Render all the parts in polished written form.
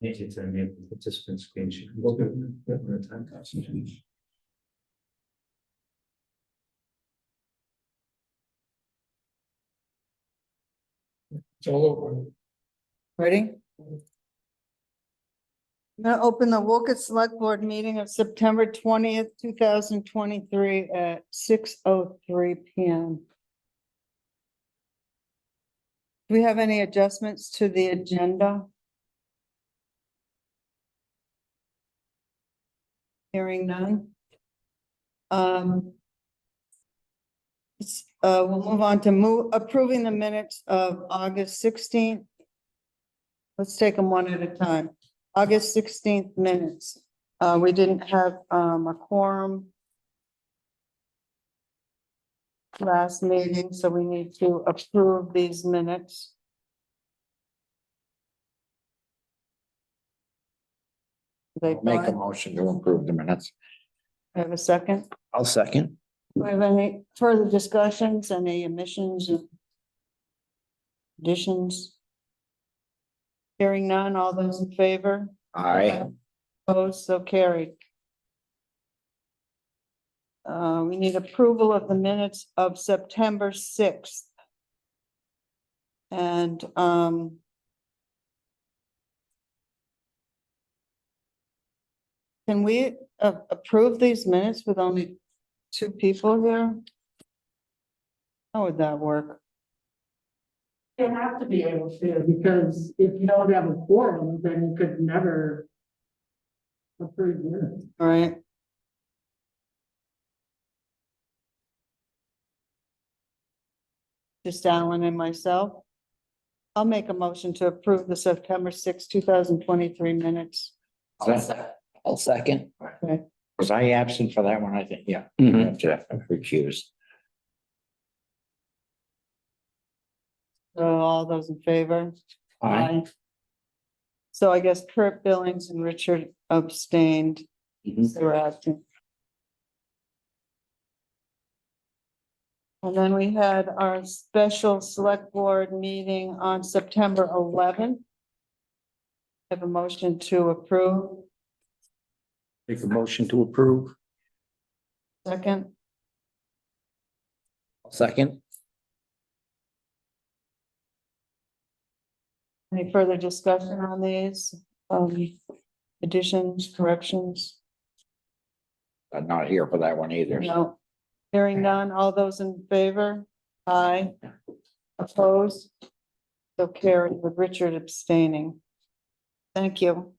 Need to enable participant screen share. Well, the time cost. It's all over. Ready? I'm gonna open the Wolcott Select Board meeting of September 20th, 2023 at 6:03 PM. Do we have any adjustments to the agenda? Hearing none. We'll move on to approving the minutes of August 16th. Let's take them one at a time. August 16th minutes. We didn't have a quorum last meeting, so we need to approve these minutes. They Make a fine? motion to approve the minutes. Have a second? I'll second. Do we have any further discussions, any omissions? Additions? Hearing none, all those in favor? Aye. Opposed, so carried. We need approval of the minutes of September 6th. And, can we approve these minutes with only two people here? How would that work? You have to be able to, because if you don't have a quorum, then you could never approve minutes. All right. Just Alan and myself. I'll make a motion to approve the September 6th, 2023 minutes. I'll second. Okay. Was I absent for that one? I think, yeah. Jeff, I'm recused. So all those in favor? Aye. So I guess Kurt Billings and Richard abstained. Mhm. They were absent. And then we had our special select board meeting on September 11th. Have a motion to approve. Make a motion to approve. Second, Second. any further discussion on these? Additions, corrections? I'm not here for that one either. No. Hearing none, all those in favor? Aye. Opposed? So carried with Richard abstaining. Thank you.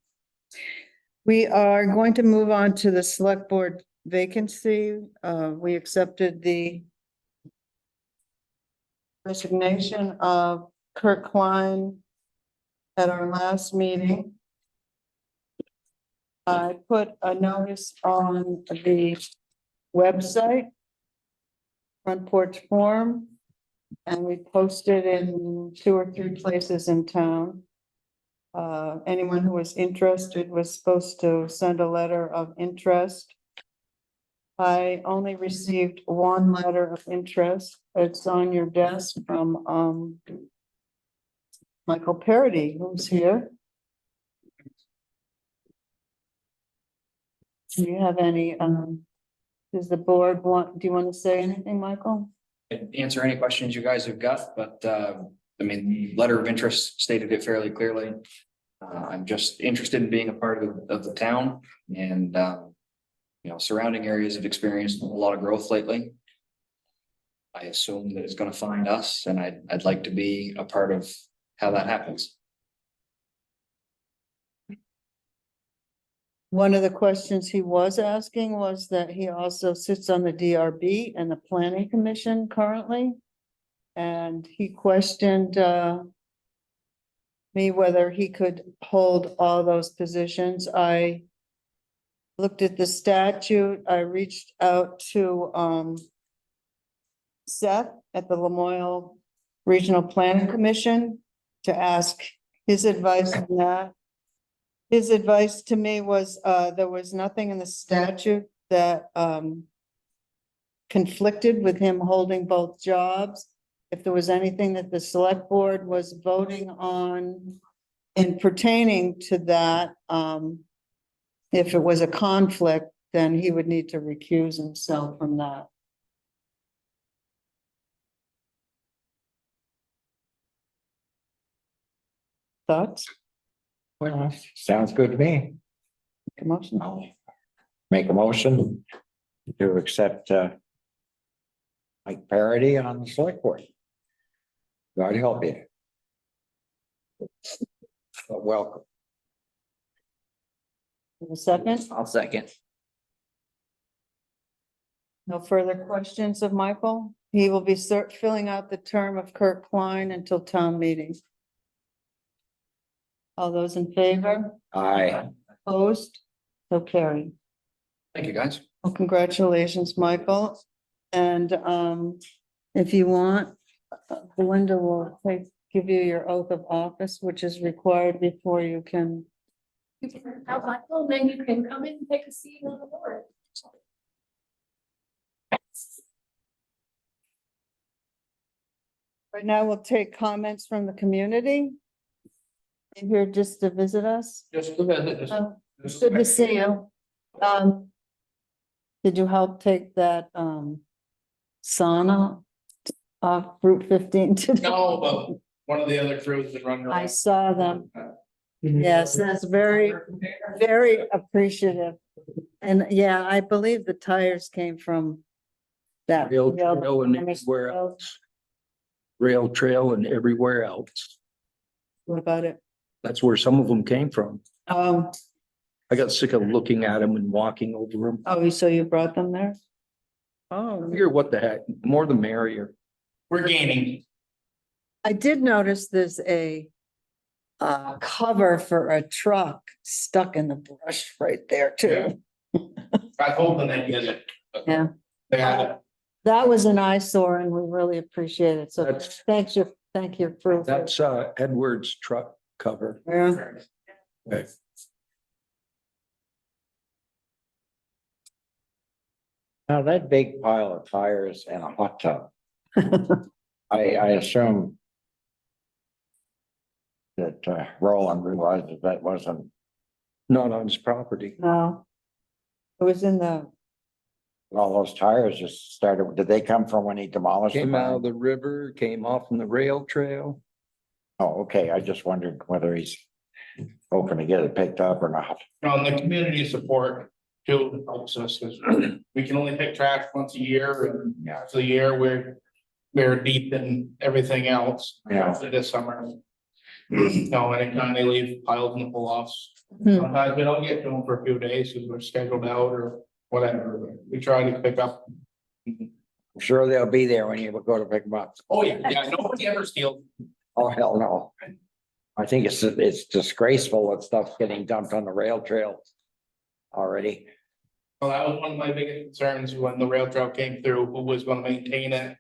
We are going to move on to the select board vacancy. We accepted the resignation of Kurt Klein at our last meeting. I put a notice on the website, Front Porch Forum, and we posted in 2 or 3 places in town. Anyone who was interested was supposed to send a letter of interest. I only received 1 letter of interest. It's on your desk from Michael Parody, who's here. Do you have any, does the board do you want to say anything, Michael? Answer any questions you guys have got, but I mean, the letter of interest stated it fairly clearly. I'm just interested in being a part of the town, and you know, surrounding areas have experienced a lot of growth lately. I assume that it's going to find us, and I'd like to be a part of how that happens. One of the questions he was asking was that he also sits on the DRB and the Planning Commission currently. And he questioned me whether he could hold all those positions. I looked at the statute. I reached out to Sept at the Lamoille Regional Planning Commission to ask his advice on that. His advice to me was, there was nothing in the statute that, conflicted with him holding both jobs. If there was anything that the select board was voting on, in pertaining to that, if it was a conflict, then he would need to recuse himself from that. Thoughts? Well, sounds good to me. Make a motion? I'll make a motion to accept Mike Parity on the select board. God help you. But welcome. A second? I'll second. No further questions of Michael? He will be filling out the term of Kurt Klein until town meeting. All those in favor? Aye. Opposed? So carried. Thank you, guys. Well, congratulations, Michael. And if you want, Belinda will give you your oath of office, which is required before you can. You can have Michael, then you can come in and take a seat on the board. Right now, we'll take comments from the community. You're here just to visit us. Just a minute. Oh, Good to see you. Did you help take that sauna off Route 15 today? No, but one of the other crews is running I around. saw them. Yes, that's very, very appreciative. And yeah, I believe the tires came from that. Rail rail- trail and everywhere else. Rail trail and everywhere else. What about it? That's where some of them came from. Oh, I got sick of looking at them and walking over them. so you brought them there? I Oh, figure what the heck, more the merrier. We're gaining. I did notice there's a cover for a truck stuck in the brush right there too. I told them they get it. but Yeah. They had it. That was an eyesore and we really appreciate it. So That's- thank you for. That's Edward's truck cover. Yeah. Okay. Now that big pile of tires and a hot tub, I assume that Roland realized that wasn't, Not on his property. No. It was in the, all those tires just started, did they come from when he demolished? the Came out of barn? the river, came off from the rail trail. Oh, okay, I just wondered whether he's hoping to get it picked up or not. On the community support too helps us, because we can only pick trash once a year and after the year we're deep in everything else. Yeah. After this summer. No, anytime they leave piles in the pull offs. Hmm. Sometimes we don't get to them for a few days because we're scheduled out or whatever. but We try to pick up. I'm sure they'll be there when you go to pick them up. Oh, yeah, nobody ever steals. Oh, hell no. I think it's disgraceful that stuff's getting dumped on the rail trail already. Well, that was one of my biggest concerns when the rail trail came through, who was gonna maintain it?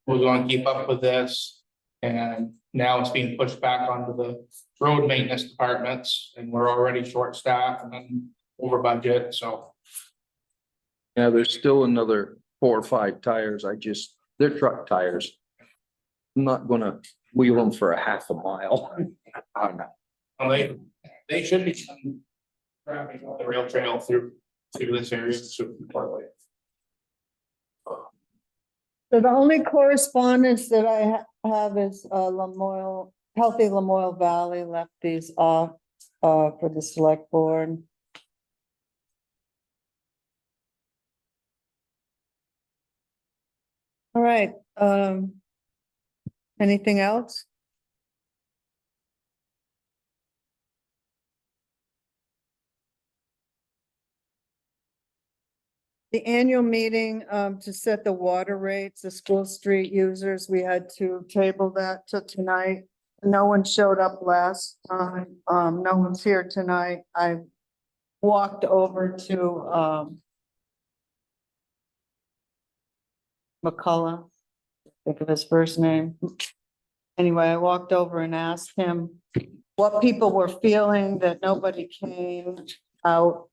Who was gonna keep up with this? And now it's being pushed back onto the road maintenance departments and we're already short staffed and then over budget, so. Yeah, there's still another 4 or 5 tires. They're truck tires. I'm not gonna wheel them for a half a mile. Oh, no. Well, they should be. Traffic on the rail trail through this area, so. so the only correspondence that I have is Lamoille, Healthy Lamoille Valley left these off for the select board. All right, anything else? The annual meeting to set the water rates, the school street users, we had to table that till tonight. No one showed up last time. No one's here tonight. I walked over to McCullough, think of his first name. Anyway, I walked over and asked him what people were feeling that nobody came out.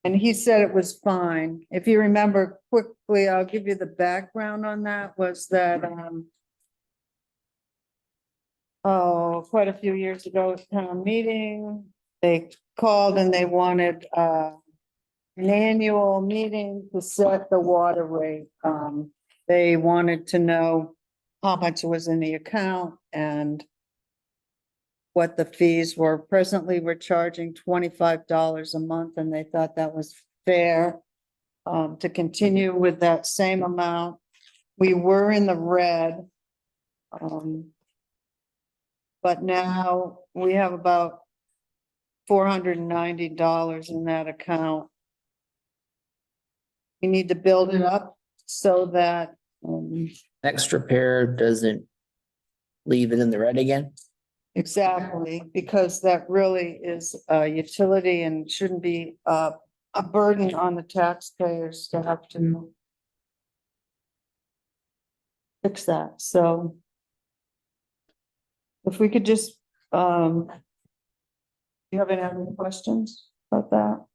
And he said it was fine. If you remember quickly, I'll give you the background on that, was that quite a few years ago at town meeting. They called and they wanted, an annual meeting to set the water rate. They wanted to know how much was in the account and what the fees were. Presently, we're charging $25 a month, and they thought that was fair, to continue with that same amount. We were in the red. But now we have about $490 in that account. We need to build it up so that, Next repair doesn't leave it in the red again. exactly, because that really is a utility and shouldn't be a burden on the taxpayers to have to fix that, so. If we could just, do you have any other questions about that?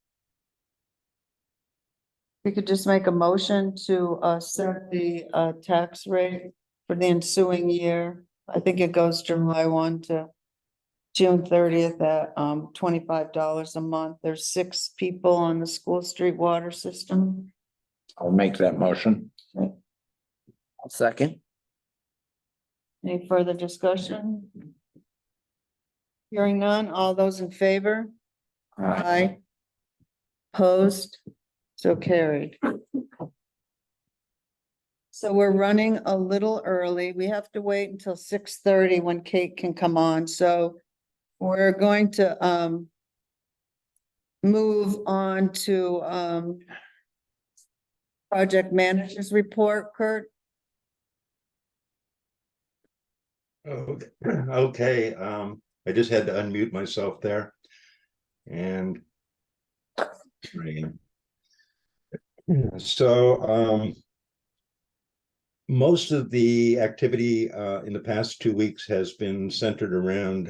We could just make a motion to set the tax rate for the ensuing year. I think it goes July 1 to June 30th at $25 a month. There's 6 people on the School Street water system. I'll make that motion. I'll second. Any further discussion? Hearing none, all those in favor? Aye. Opposed? So carried. So we're running a little early. We have to wait until 6:30 when Kate can come on, so we're going to move on to project managers report. Kurt? Okay, I just had to unmute myself there. And so most of the activity in the past 2 weeks has been centered around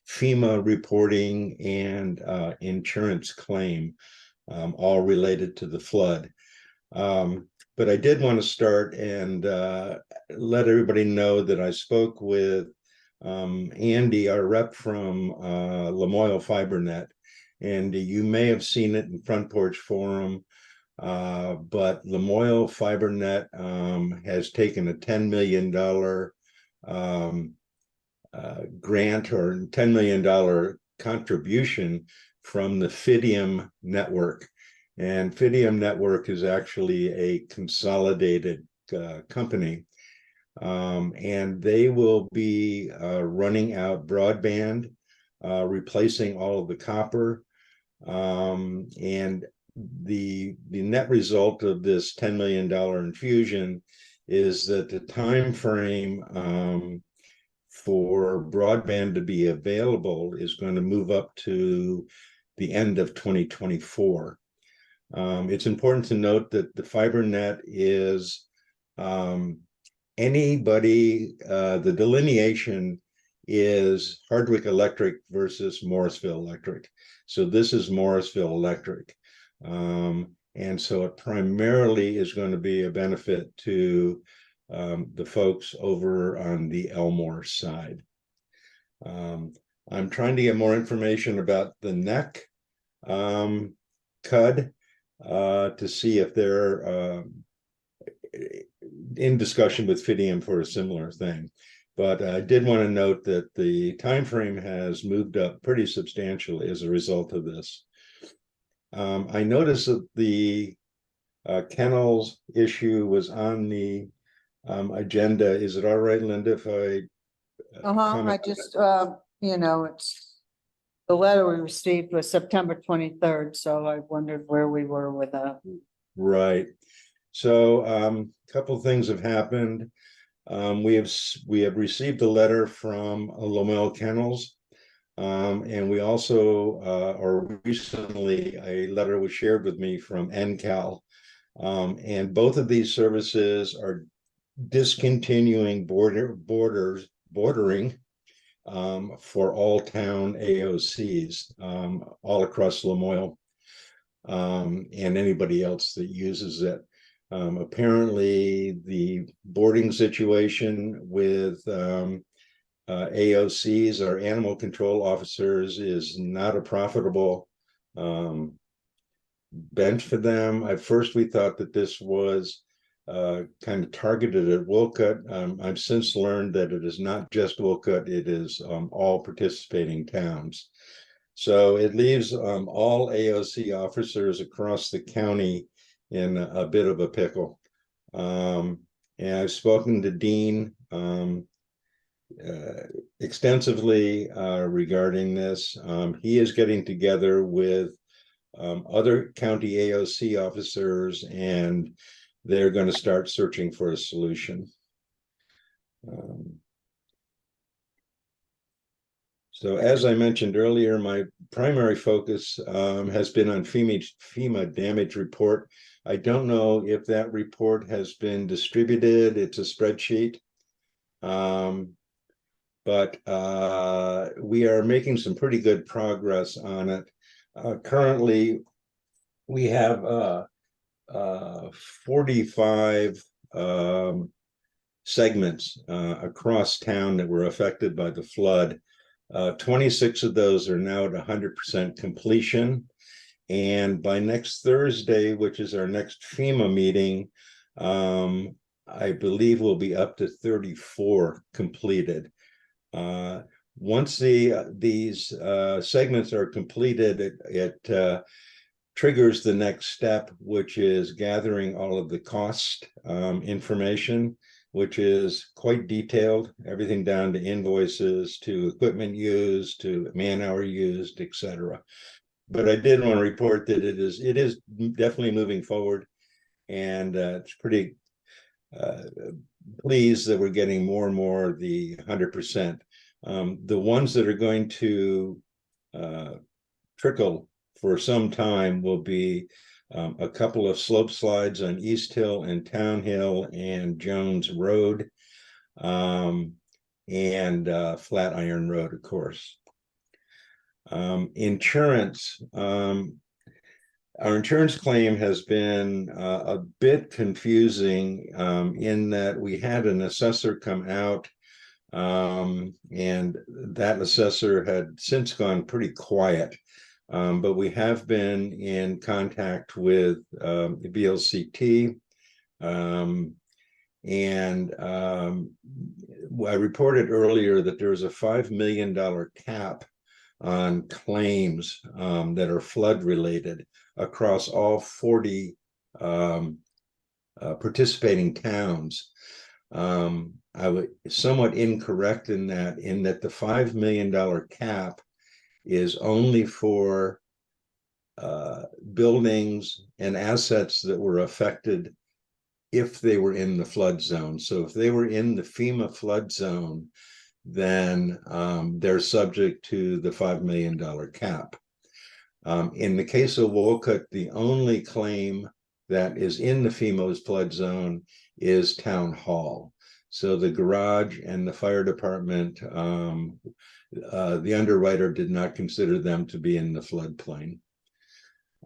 FEMA reporting and insurance claim, all related to the flood. But I did want to start and let everybody know that I spoke with Andy, our rep from Lamoille FiberNet, and you may have seen it in Front Porch Forum, but Lamoille FiberNet has taken a $10 million grant or $10 million contribution from the Fidium network. And Fidium network is actually a consolidated company. And they will be running out broadband, replacing all of the copper. And the net result of this $10 million infusion is that the time frame for broadband to be available is going to move up to the end of 2024. It's important to note that the FiberNet is anybody, the delineation is Hardwick Electric versus Morrisville Electric. So this is Morrisville Electric. And so it primarily is going to be a benefit to the folks over on the Elmore side. I'm trying to get more information about the NEC CUD to see if they're in discussion with Fidium for a similar thing. But I did want to note that the time frame has moved up pretty substantially as a result of this. I noticed that the kennels issue was on the agenda. Is it all right, Linda, if I I comment? just, it's, the letter we received was September 23rd, so I wondered where we were with that. Right. So a couple of things have happened. We have received a letter from Lamoille Kennels, and we also, or recently, a letter was shared with me from NCAL, and both of these services are discontinuing bordering for all town AOCs all across Lamoille, and anybody else that uses it. Apparently the boarding situation with AOCs, our animal control officers, is not a profitable bench for them. At first, we thought that this was kind of targeted at Wolcott. I've since learned that it is not just Wolcott, it is all participating towns. So it leaves all AOC officers across the county in a bit of a pickle. And I've spoken to Dean extensively regarding this. He is getting together with other county AOC officers, and they're going to start searching for a solution. So as I mentioned earlier, my primary focus has been on FEMA damage report. I don't know if that report has been distributed. It's a spreadsheet. But we are making some pretty good progress on it. Currently, we have 45 segments across town that were affected by the flood. 26 of those are now at 100% completion. And by next Thursday, which is our next FEMA meeting, I believe we'll be up to 34 completed. Once these segments are completed, it triggers the next step, which is gathering all of the cost information, which is quite detailed, everything down to invoices, to equipment used, to man hour used, etc. But I did want to report that it is definitely moving forward, and it's pretty pleased that we're getting more and more of the 100%. The ones that are going to trickle for some time will be a couple of slope slides on East Hill and Town Hill and Jones Road, and Flatiron Road, of course. Insurance. Our insurance claim has been a bit confusing in that we had an assessor come out, and that assessor had since gone pretty quiet. But we have been in contact with the VLCT, and I reported earlier that there is a $5 million cap on claims that are flood related across all 40 participating towns. I was somewhat incorrect in that the $5 million cap is only for buildings and assets that were affected if they were in the flood zone. So if they were in the FEMA flood zone, then they're subject to the $5 million cap. In the case of Wolcott, the only claim that is in the FEMA's flood zone is Town Hall. So the garage and the fire department, the underwriter did not consider them to be in the floodplain.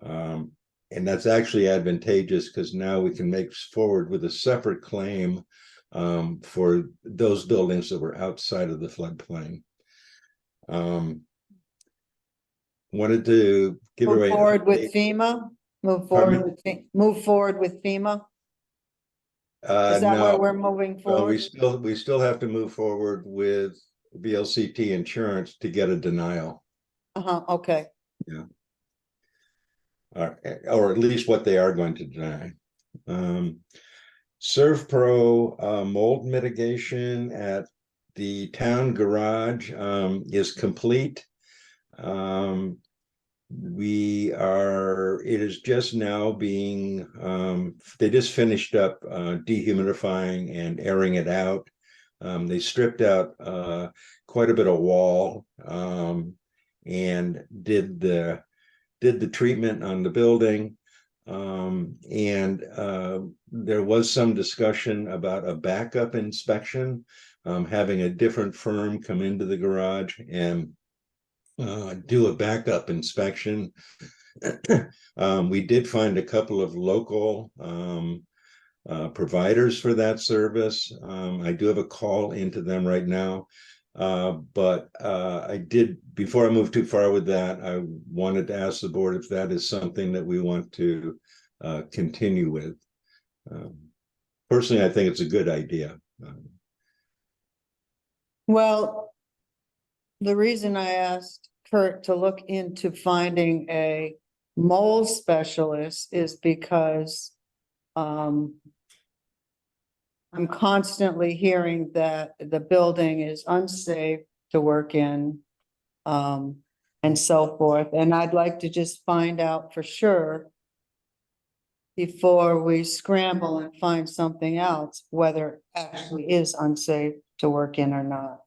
And that's actually advantageous because now we can make forward with a separate claim for those buildings that were outside of the floodplain. Wanted to give Move away forward with FEMA. Move forward with FEMA. Is that where we're moving well, forward? we still have to move forward with VLCT insurance to get a denial. Okay. Yeah. Or at least what they are going to deny. ServPro mold mitigation at the town garage is complete. It is just now being, they just finished up dehumidifying and airing it out. They stripped out quite a bit of wall and did the treatment on the building. And there was some discussion about a backup inspection, having a different firm come into the garage and do a backup inspection. We did find a couple of local providers for that service. I do have a call into them right now. But I did, before I move too far with that, I wanted to ask the board if that is something that we want to continue with. Personally, I think it's a good idea. Well, the reason I asked Kurt to look into finding a mold specialist is because I'm constantly hearing that the building is unsafe to work in, and so forth. And I'd like to just find out for sure before we scramble and find something else, whether it actually is unsafe to work in or not.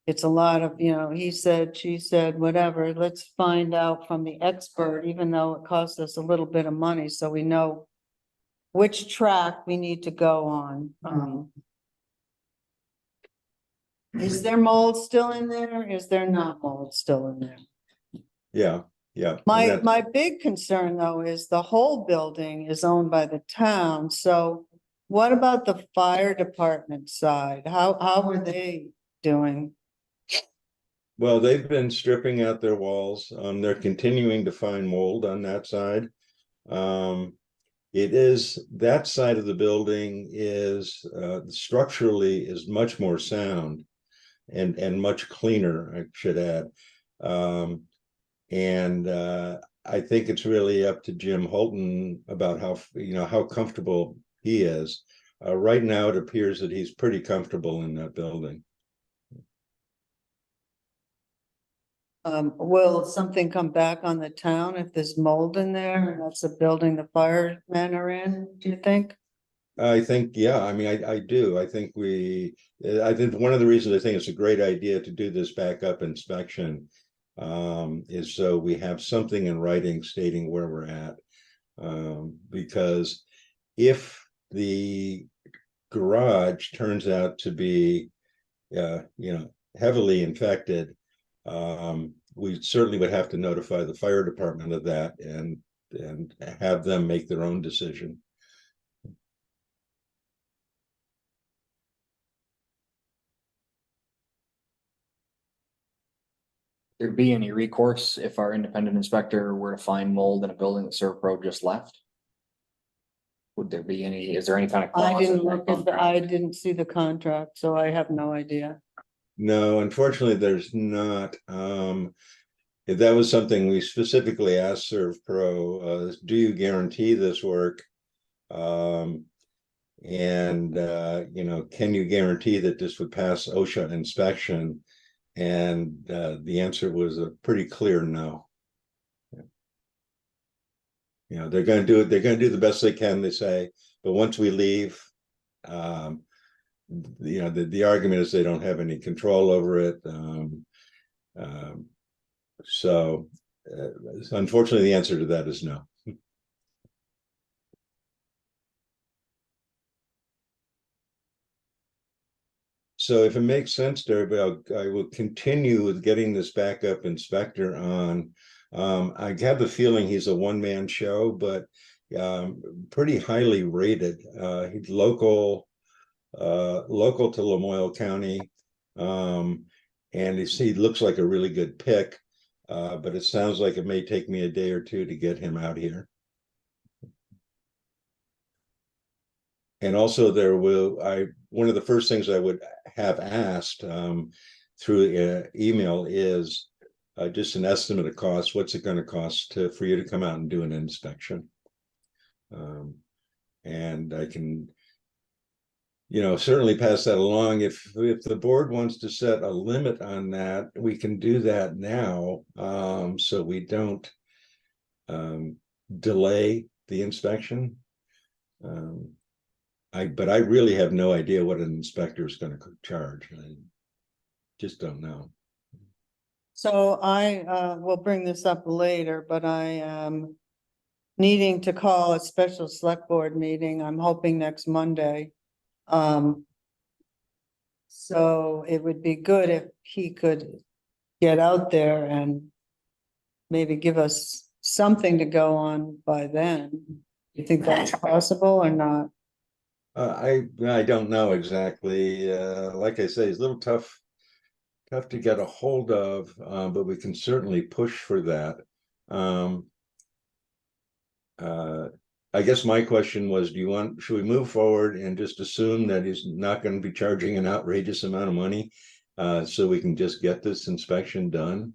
It's a lot of, he said, she said, whatever. Let's find out from the expert, even though it costs us a little bit of money, so we know which track we need to go on. Is there mold still in there? Is there not mold still in there? Yeah, yeah. And My, that- my big concern though is the whole building is owned by the town, so what about the fire department side? How are they doing? Well, they've been stripping out their walls. They're continuing to find mold on that side. It is, that side of the building is structurally is much more sound and much cleaner, I should add. And I think it's really up to Jim Holton about how comfortable he is. Right now, it appears that he's pretty comfortable in that building. Will something come back on the town if there's mold in there and that's the building the firemen are in, do you think? I think, yeah, I mean, I do. I think one of the reasons I think it's a great idea to do this backup inspection is so we have something in writing stating where we're at. Because if the garage turns out to be, heavily infected, we certainly would have to notify the fire department of that and have them make their own decision. There be any recourse if our independent inspector were to find mold in a building that Servpro just left? Would there be any, is there any kind of? I clause in didn't that look at contract? I didn't see the contract, so I have no idea. No, unfortunately, there's not. If that was something we specifically asked Servpro, do you guarantee this work? And can you guarantee that this would pass OSHA inspection? And the answer was a pretty clear no. They're going to do it. They're going to do the best they can, they say. But once we leave, the argument is they don't have any control over it. So unfortunately, the answer to that is no. So if it makes sense to everybody, I will continue with getting this backup inspector on. I have the feeling he's a one-man show, but pretty highly rated. He's local to Lamoille County. And he looks like a really good pick, but it sounds like it may take me a day or two to get him out here. And also one of the first things I would have asked through email is just an estimate of cost. What's it going to cost for you to come out and do an inspection? And I can, certainly pass that along. If the board wants to set a limit on that, we can do that now, so we don't delay the inspection. But I really have no idea what an inspector is going to charge. I just don't know. So I will bring this up later, but I am needing to call a special select board meeting. I'm hoping next Monday. So it would be good if he could get out there and maybe give us something to go on by then. You think that's possible or not? I don't know exactly. Like I say, it's a little tough to get a hold of, but we can certainly push for that. Um, I guess my question was, should we move forward and just assume that he's not going to be charging an outrageous amount of money? So we can just get this inspection done?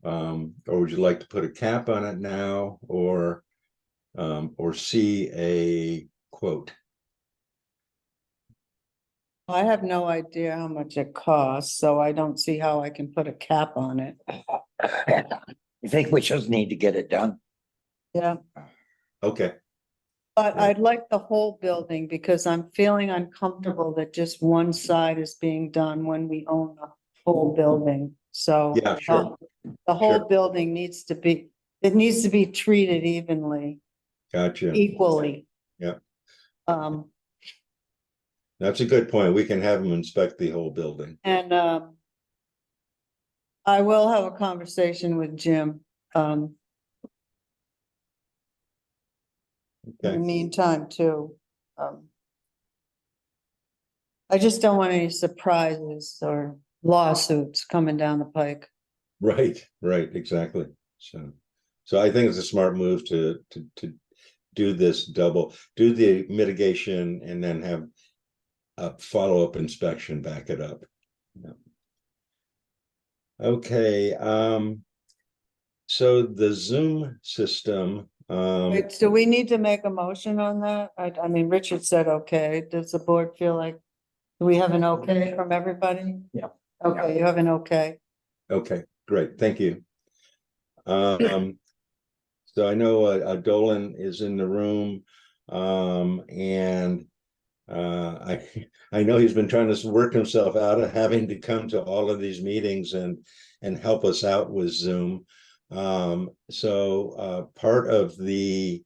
Or would you like to put a cap on it now, or see a quote? I have no idea how much it costs, so I don't see how I can put a cap on it. You think we just need to get it done? Yeah, Okay, but Yeah. I'd like the whole building because I'm feeling uncomfortable that just one side is being done when we own the whole building. So Yeah, sure. the whole Sure. building needs to be, it needs to be treated evenly, Gotcha. equally. Yeah. Um, That's a good point. We can have them inspect the whole building. and I will have a conversation with Jim. In the Okay, meantime, too. I just don't want any surprises or lawsuits coming down the pike. right, exactly. So I think it's a smart move to do this do the mitigation and then have a follow-up inspection back it up. Yeah. Okay, so the Zoom system, Wait, do we need to make a motion on that? I mean, Richard said, okay. Does the board feel like, do we have an okay from everybody? Yeah. Okay, you have an okay. okay, great, thank you. So I know Dolan is in the room, and I know he's been trying to work himself out of having to come to all of these meetings and help us out with Zoom. So part of the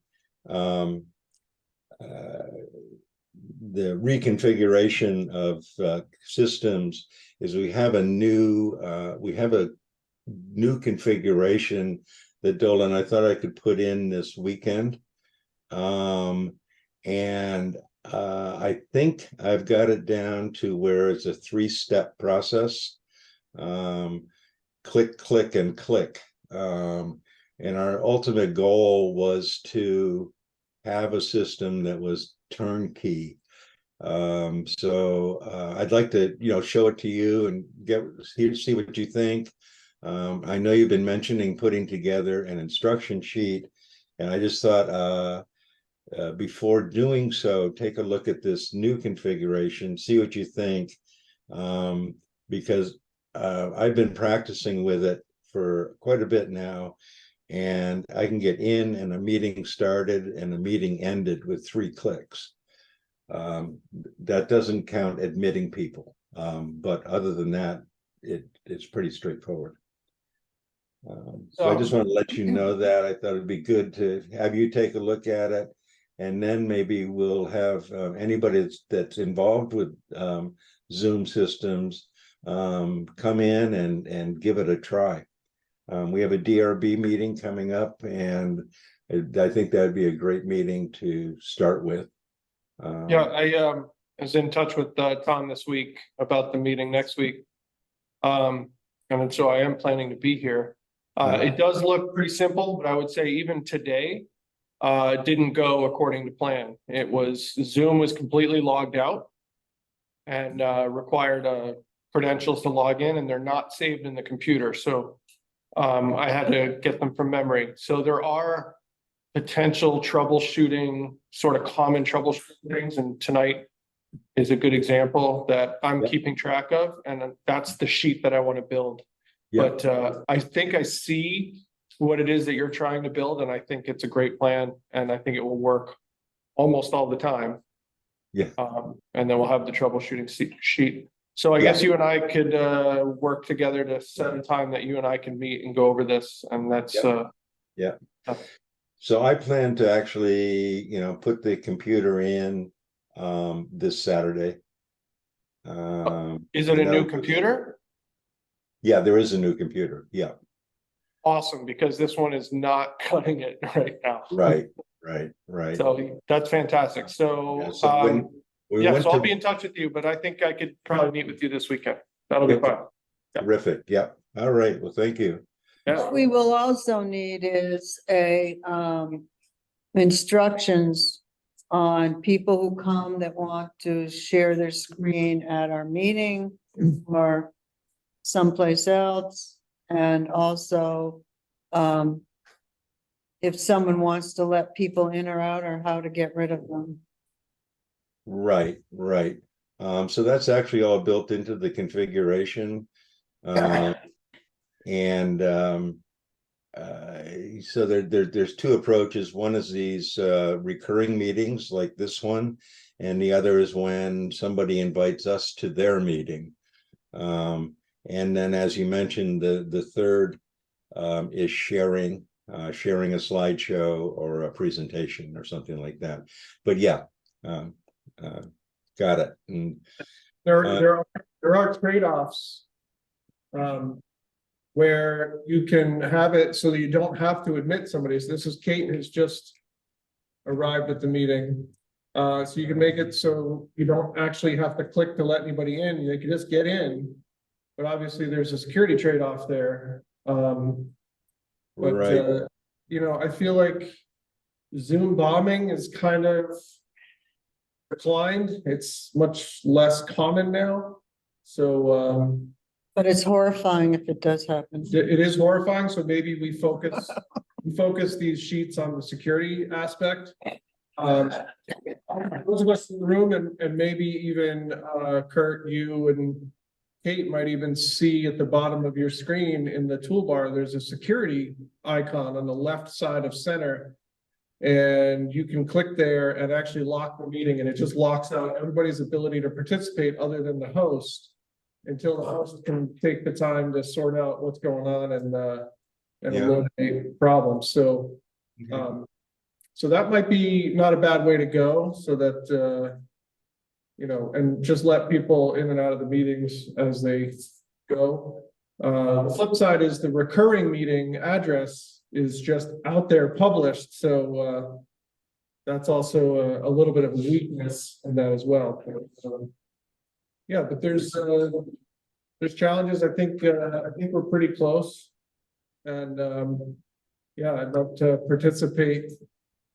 reconfiguration of systems is we have a new configuration that Dolan, I thought I could put in this weekend. And I think I've got it down to where it's a 3-step process. Click, click, and click. And our ultimate goal was to have a system that was turnkey. So I'd like to, show it to you and see what you think. I know you've been mentioning putting together an instruction sheet, and I just thought before doing so, take a look at this new configuration, see what you think, because I've been practicing with it for quite a bit now, and I can get in and a meeting started and a meeting ended with 3 clicks. That doesn't count admitting people, but other than that, it's pretty straightforward. So I just want to let you know that I thought it'd be good to have you take a look at it, and then maybe we'll have anybody that's involved with Zoom systems come in and give it a try. We have a DRB meeting coming up, and I think that'd be a great meeting to start with. Yeah, I was in touch with Tom this week about the meeting next week. And so I am planning to be here. It does look pretty simple, but I would say even today, it didn't go according to plan. Zoom was completely logged out and required credentials to log in, and they're not saved in the computer. So I had to get them from memory. So there are potential troubleshooting, sort of common troubleshooting things, and tonight is a good example that I'm keeping track of, and that's the sheet that I want to build. But I think I see what it is that you're trying to build, and I think it's a great plan, and I think it will work almost all the time. Yeah. And then we'll have the troubleshooting sheet. So I guess you and I could work together to set a time that you and I can meet and go over this, and that's So I plan to actually, put the computer in this Saturday. Is it a new computer? Yeah, there is a new computer. Yeah. Awesome, because this one is not cutting it right now. Right. So that's fantastic. So We Yeah, went so I'll to- be in touch with you, but I think I could probably meet with you this weekend. That'll be Okay. fine. Terrific, yeah, all right, well, thank you. Yeah, What we will also need is a, instructions on people who come that want to share their screen at our meeting or someplace else. And also, if someone wants to let people in or out, or how to get rid of them. Right, right. So that's actually all built into the configuration. And so there's two approaches. One is these recurring meetings like this one, and the other is when somebody invites us to their meeting. And then, as you mentioned, the third is sharing a slideshow or a presentation or something like that. But yeah, got it. And there are trade-offs. Where you can have it so that you don't have to admit somebody. So this is Kate who's just arrived at the meeting. So you can make it so you don't actually have to click to let anybody in. They can just get in. But obviously there's a security trade-off there. But right. you know, I feel like Zoom bombing is kind of declined. It's much less common now. So But it's horrifying if it does happen. it is horrifying, so maybe we focus these sheets on the security aspect. Those of us in the room and maybe even Kurt, you and Kate might even see at the bottom of your screen in the toolbar, there's a security icon on the left side of center. And you can click there and actually lock the meeting, and it just locks out everybody's ability to participate other than the host, until the host can take the time to sort out what's going on and eliminate problems. So, so that might be not a bad way to go, so that, you know, and just let people in and out of the meetings as they go. The flip side is the recurring meeting address is just out there published. So, that's also a little bit of a weakness in that as well. Yeah, but there's challenges. I think we're pretty close. And yeah, I'd love to participate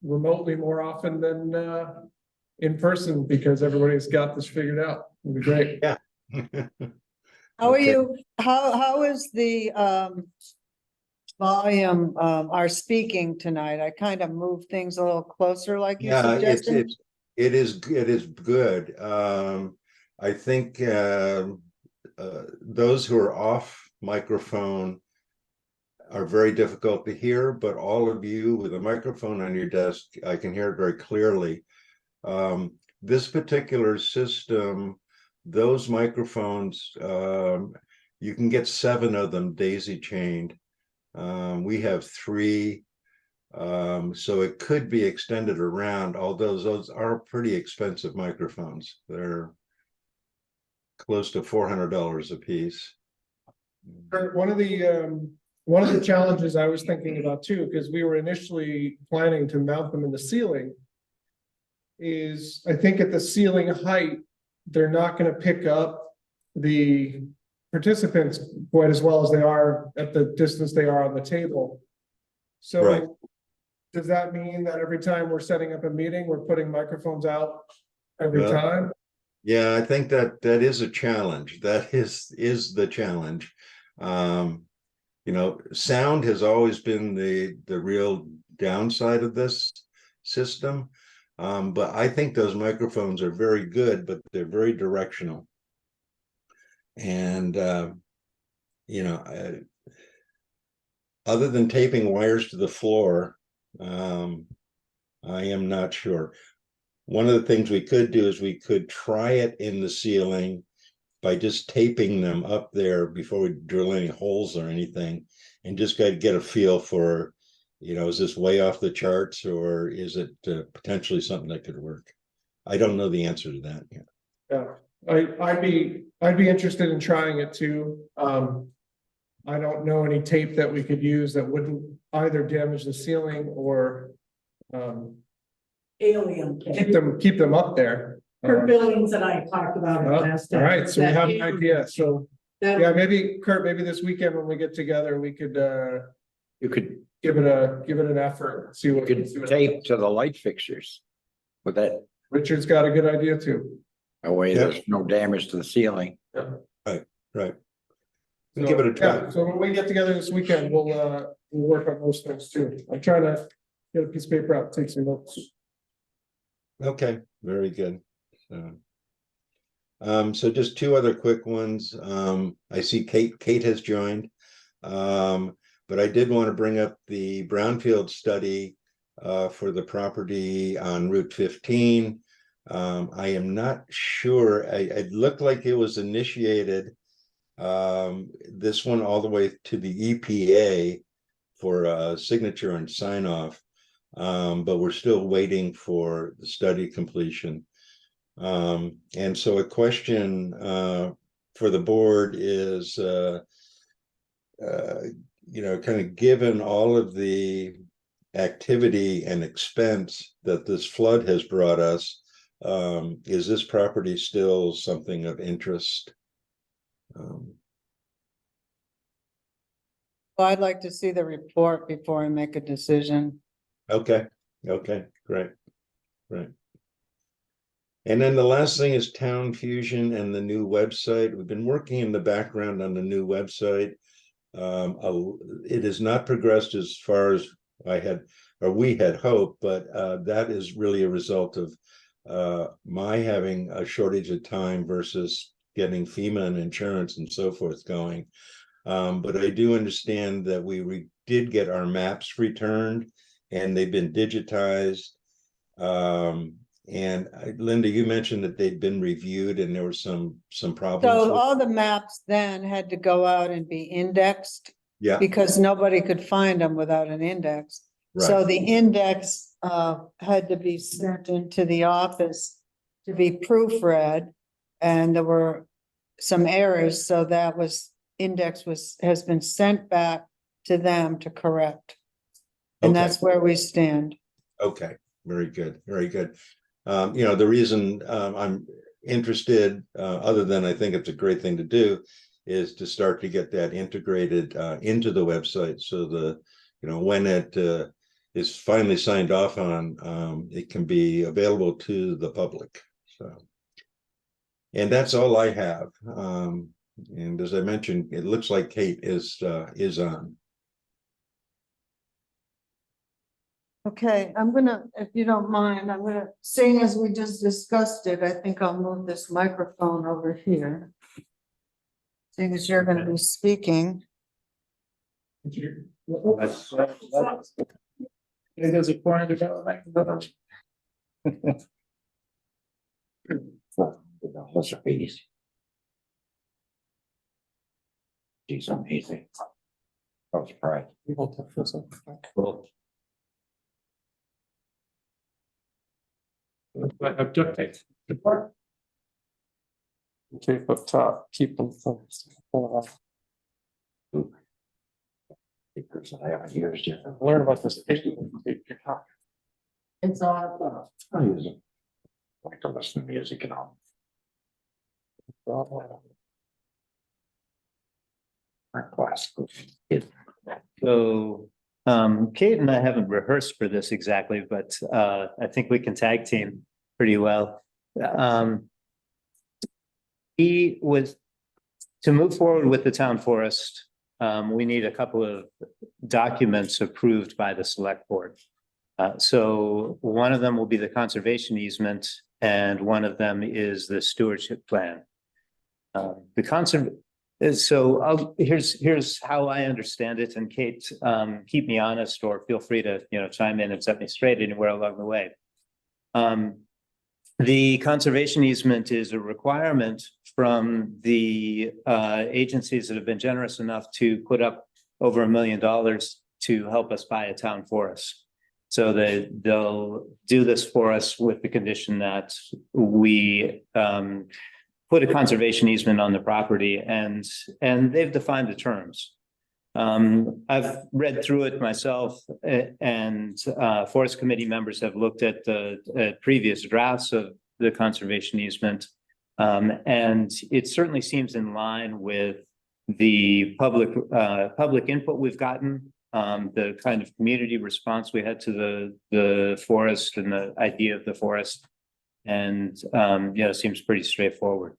remotely more often than in person, because everybody's got this figured out. It'd be great. Yeah. How are Okay. you, how is the volume, our speaking tonight? I kind of moved things a little closer like you Yeah, suggested. it is good. I think those who are off microphone are very difficult to hear, but all of you with a microphone on your desk, I can hear it very clearly. This particular system, those microphones, you can get 7 of them daisy chained. We have 3. So it could be extended around, although those are pretty expensive microphones. They're close to $400 a piece. Kurt, one of the challenges I was thinking about too, because we were initially planning to mount them in the ceiling, is I think at the ceiling height, they're not going to pick up the participants quite as well as they are at the distance they are on the table. So Right. Does that mean that every time we're setting up a meeting, we're putting microphones out every time? Yeah, I think that is a challenge. That is the challenge. You know, sound has always been the real downside of this system. But I think those microphones are very good, but they're very directional. And you know, other than taping wires to the floor, I am not sure. One of the things we could do is we could try it in the ceiling by just taping them up there before we drill any holes or anything, and just get a feel for, you know, is this way off the charts, or is it potentially something that could work? I don't know the answer to that yet. Yeah, I'd be interested in trying it too. I don't know any tape that we could use that wouldn't either damage the ceiling or Alien. keep them up there. Kurt Billings and I talked about it last All time. right, so we have an idea, so, That- yeah, maybe Kurt, maybe this weekend when we get together, we could You could, give it an effort, see what. you could tape to the light fixtures. With that, Richard's got a good idea too. that way Yeah. there's no damage to the ceiling. Right. Give it a try. Yeah, so when we get together this weekend, we'll work on those things too. I'm trying to get a piece of paper out, take some notes. Okay, very good. So just two other quick ones. I see Kate has joined. But I did want to bring up the brownfield study for the property on Route 15. I am not sure. It looked like it was initiated, this one all the way to the EPA for a signature and sign off. But we're still waiting for the study completion. And so a question for the board is, kind of given all of the activity and expense that this flood has brought us, is this property still something of interest? Well, I'd like to see the report before I make a decision. Okay, great. And then the last thing is Town Fusion and the new website. We've been working in the background on the new website. It has not progressed as far as we had hoped, but that is really a result of my having a shortage of time versus getting FEMA and insurance and so forth going. But I do understand that we did get our maps returned and they've been digitized. And Linda, you mentioned that they'd been reviewed and there were some problems. So all the maps then had to go out and be indexed Yeah, because nobody could find them without an index. So right. the index had to be sent into the office to be proofread. And there were some errors, so that has been sent back to them to correct. And Okay. that's where we stand. Okay, very good. The reason I'm interested, other than I think it's a great thing to do, is to start to get that integrated into the website so when it is finally signed off on, it can be available to the public. So, and that's all I have. And as I mentioned, it looks like Kate is on. Okay, if you don't mind, seeing as we just discussed it, I think I'll move this microphone over here. Seeing as you're gonna be speaking. There's a point about She's amazing. I was surprised. I have duct tape. Tape up top, keep them from. I haven't used it. Learn about this. It's all. I use it. I like to listen to music and all. Classical. So, Kate and I haven't rehearsed for this exactly, but I think we can tag team pretty well. He was, to move forward with the town forest, we need a couple of documents approved by the select board. So one of them will be the conservation easement and one of them is the stewardship plan. Here's how I understand it, and Kate, keep me honest or feel free to chime in and set me straight anywhere along the way. The conservation easement is a requirement from the agencies that have been generous enough to put up over $1 million to help us buy a town forest. So they'll do this for us with the condition that we put a conservation easement on the property, and they've defined the terms. I've read through it myself, and forest committee members have looked at the previous drafts of the conservation easement. And it certainly seems in line with the public input we've gotten, the kind of community response we had to the forest and the idea of the forest. And, it seems pretty straightforward.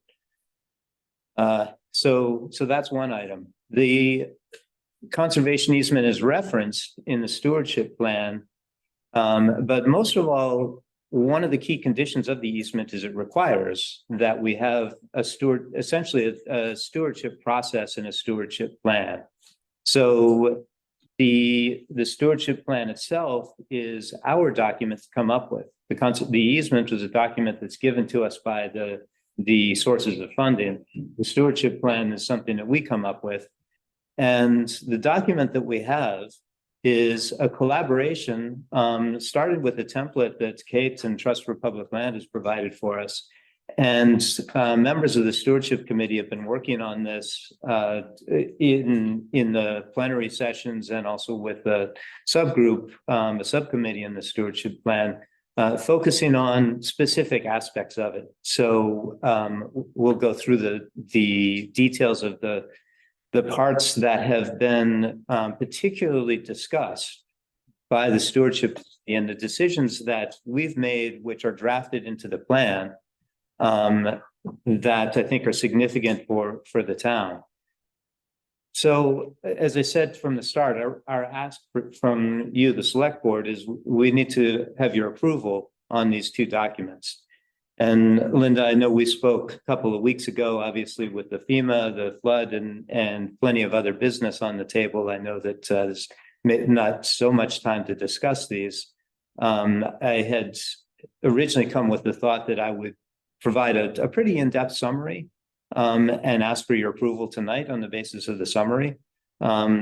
So that's one item. The conservation easement is referenced in the stewardship plan. But most of all, one of the key conditions of the easement is it requires that we have essentially a stewardship process and a stewardship plan. So the stewardship plan itself is our document to come up with. The easement was a document that's given to us by the sources of funding. The stewardship plan is something that we come up with. And the document that we have is a collaboration, started with a template that Kate and Trust for Public Land has provided for us. And members of the stewardship committee have been working on this in the plenary sessions and also with the subgroup, a subcommittee in the stewardship plan, focusing on specific aspects of it. So we'll go through the details of the parts that have been particularly discussed by the stewardship and the decisions that we've made, which are drafted into the plan, that I think are significant for the town. So, as I said from the start, our ask from you, the select board, is we need to have your approval on these two documents. And Linda, I know we spoke a couple of weeks ago, obviously with the FEMA, the flood, and plenty of other business on the table. I know that there's not so much time to discuss these. I had originally come with the thought that I would provide a pretty in-depth summary and ask for your approval tonight on the basis of the summary.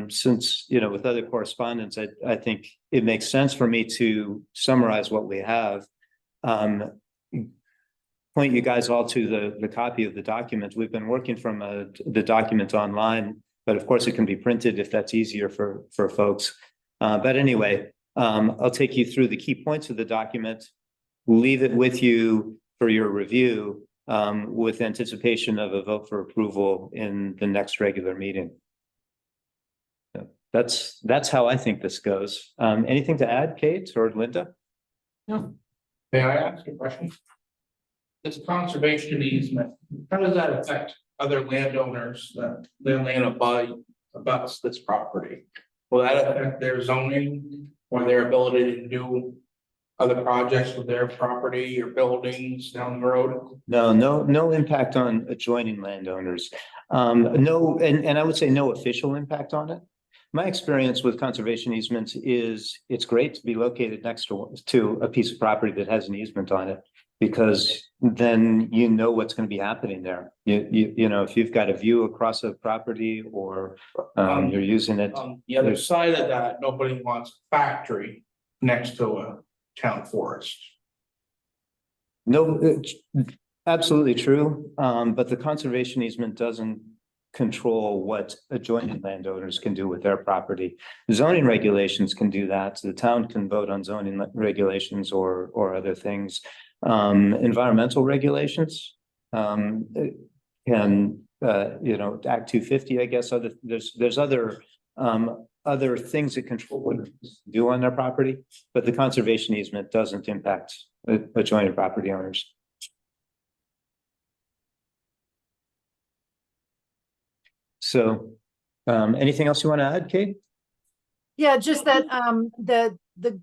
Since, with other correspondence, I think it makes sense for me to summarize what we have. Point you guys all to the copy of the document. We've been working from the document online, but of course it can be printed if that's easier for folks. But anyway, I'll take you through the key points of the document, leave it with you for your review, with anticipation of a vote for approval in the next regular meeting. So that's how I think this goes. Anything to add, Kate or Linda? No. May I ask a question? This conservation easement, how does that affect other landowners that their land abuts this property? Will that affect their zoning or their ability to do other projects with their property or buildings down the road? No impact on adjoining landowners. No, and I would say no official impact on it. My experience with conservation easements is it's great to be located next to a piece of property that has an easement on it, because then you know what's going to be happening there. You know, if you've got a view across a property or you're using it. On the other side of that, nobody wants a factory next to a town forest. No, it's absolutely true. But the conservation easement doesn't control what adjoining landowners can do with their property. Zoning regulations can do that. So the town can vote on zoning regulations or other things. Environmental regulations can Act 250, I guess. There's other things that control what they do on their property, but the conservation easement doesn't impact adjoining property owners. So, anything else you want to add, Kate? Yeah, just that the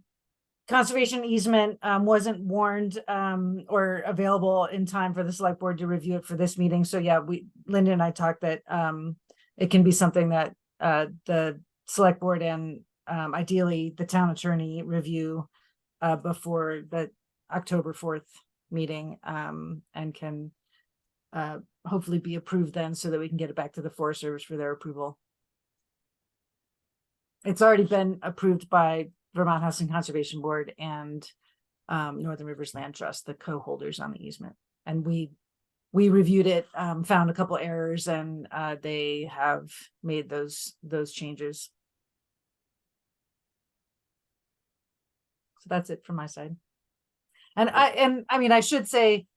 conservation easement wasn't warned or available in time for the select board to review it for this meeting. So yeah, Linda and I talked that it can be something that the select board and ideally the town attorney review before the October 4th meeting and can hopefully be approved then so that we can get it back to the Forest Service for their approval. It's already been approved by Vermont Housing Conservation Board and Northern Rivers Land Trust, the co-holders on the easement. And we reviewed it, found a couple errors, and they have made those changes. So that's it from my side. And I mean, I should say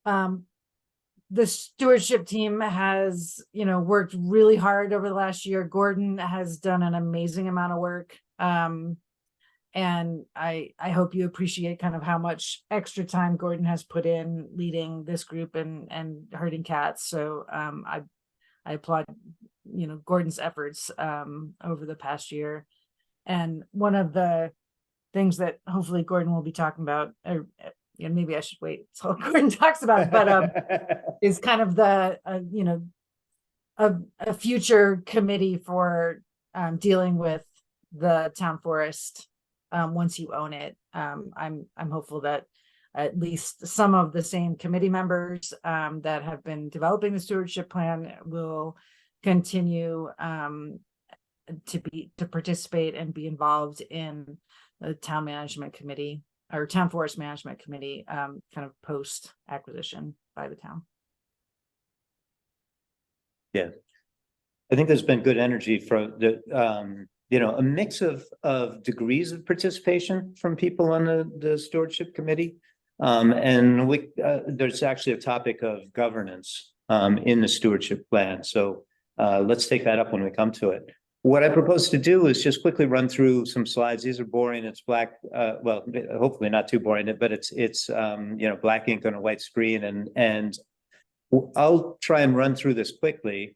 the stewardship team has, worked really hard over the last year. Gordon has done an amazing amount of work. And I hope you appreciate kind of how much extra time Gordon has put in leading this group and herding cats. So I applaud, Gordon's efforts over the past year. And one of the things that hopefully Gordon will be talking about, or maybe I should wait until Gordon talks about it, but is kind of the a future committee for dealing with the town forest once you own it. I'm hopeful that at least some of the same committee members that have been developing the stewardship plan will continue to participate and be involved in the town management committee or town forest management committee kind of post acquisition by the town. Yeah, I think there's been good energy from the a mix of degrees of participation from people on the stewardship committee. And there's actually a topic of governance in the stewardship plan. So let's take that up when we come to it. What I propose to do is just quickly run through some slides. These are boring. It's black. Well, hopefully not too boring, but it's black ink on a white screen, and I'll try and run through this quickly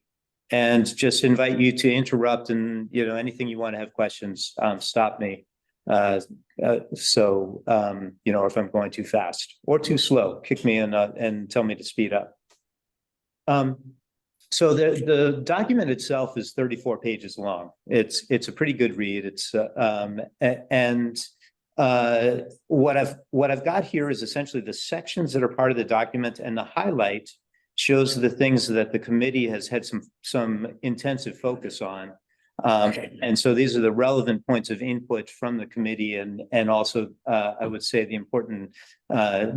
and just invite you to interrupt, and anything you want to have questions, stop me. So if I'm going too fast or too slow, kick me in and tell me to speed up. So the document itself is 34 pages long. It's a pretty good read. It's what I've got here is essentially the sections that are part of the document, and the highlight shows the things that the committee has had some intensive focus on. And so these are the relevant points of input from the committee, and also I would say the important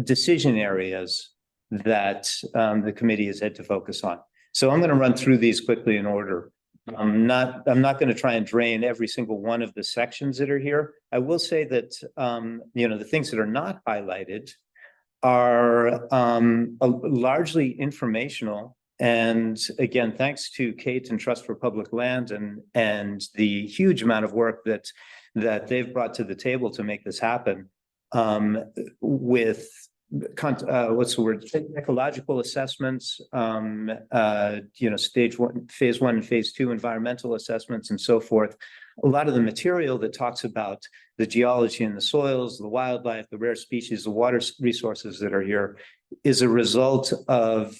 decision areas that the committee has had to focus on. So I'm going to run through these quickly in order. I'm not going to try and drain every single one of the sections that are here. I will say that the things that are not highlighted are largely informational. And again, thanks to Kate and Trust for Public Land and the huge amount of work that they've brought to the table to make this happen, with what's the word, ecological assessments, stage 1, phase 1 and phase 2 environmental assessments, and so forth. A lot of the material that talks about the geology and the soils, the wildlife, the rare species, the water resources that are here is a result of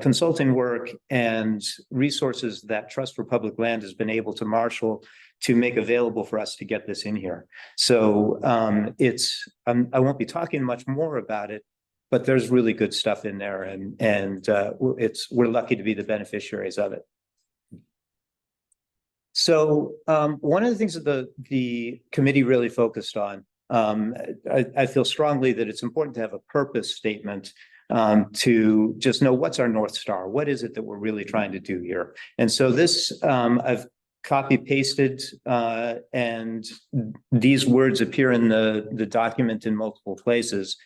consulting work and resources that Trust for Public Land has been able to marshal to make available for us to get this in here. So I won't be talking much more about it, but there's really good stuff in there, and we're lucky to be the beneficiaries of it. So one of the things that the committee really focused on, I feel strongly that it's important to have a purpose statement to just know what's our North Star. What is it that we're really trying to do here? And so this I've copy pasted, and these words appear in the document in multiple places.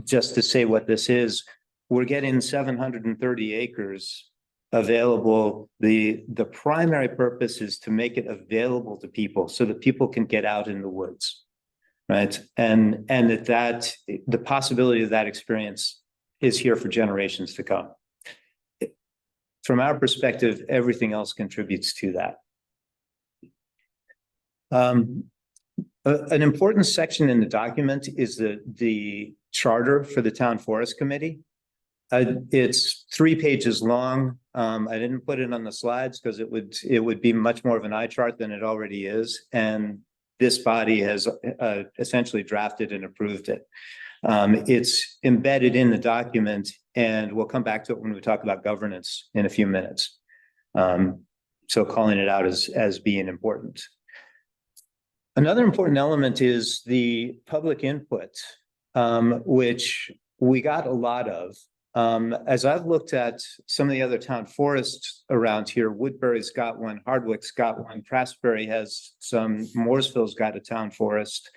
Just to say what this is, we're getting 730 acres available. The primary purpose is to make it available to people so that people can get out in the woods, right? And that the possibility of that experience is here for generations to come. From our perspective, everything else contributes to that. An important section in the document is the charter for the Town Forest Committee. It's 3 pages long. I didn't put it on the slides because it would be much more of an eye chart than it already is. And this body has essentially drafted and approved it. It's embedded in the document, and we'll come back to it when we talk about governance in a few minutes. So calling it out as being important. Another important element is the public input, which we got a lot of. As I've looked at some of the other town forests around here, Woodbury's got one, Hardwick's got one, Craftsbury has some, Mooresville's got a town forest.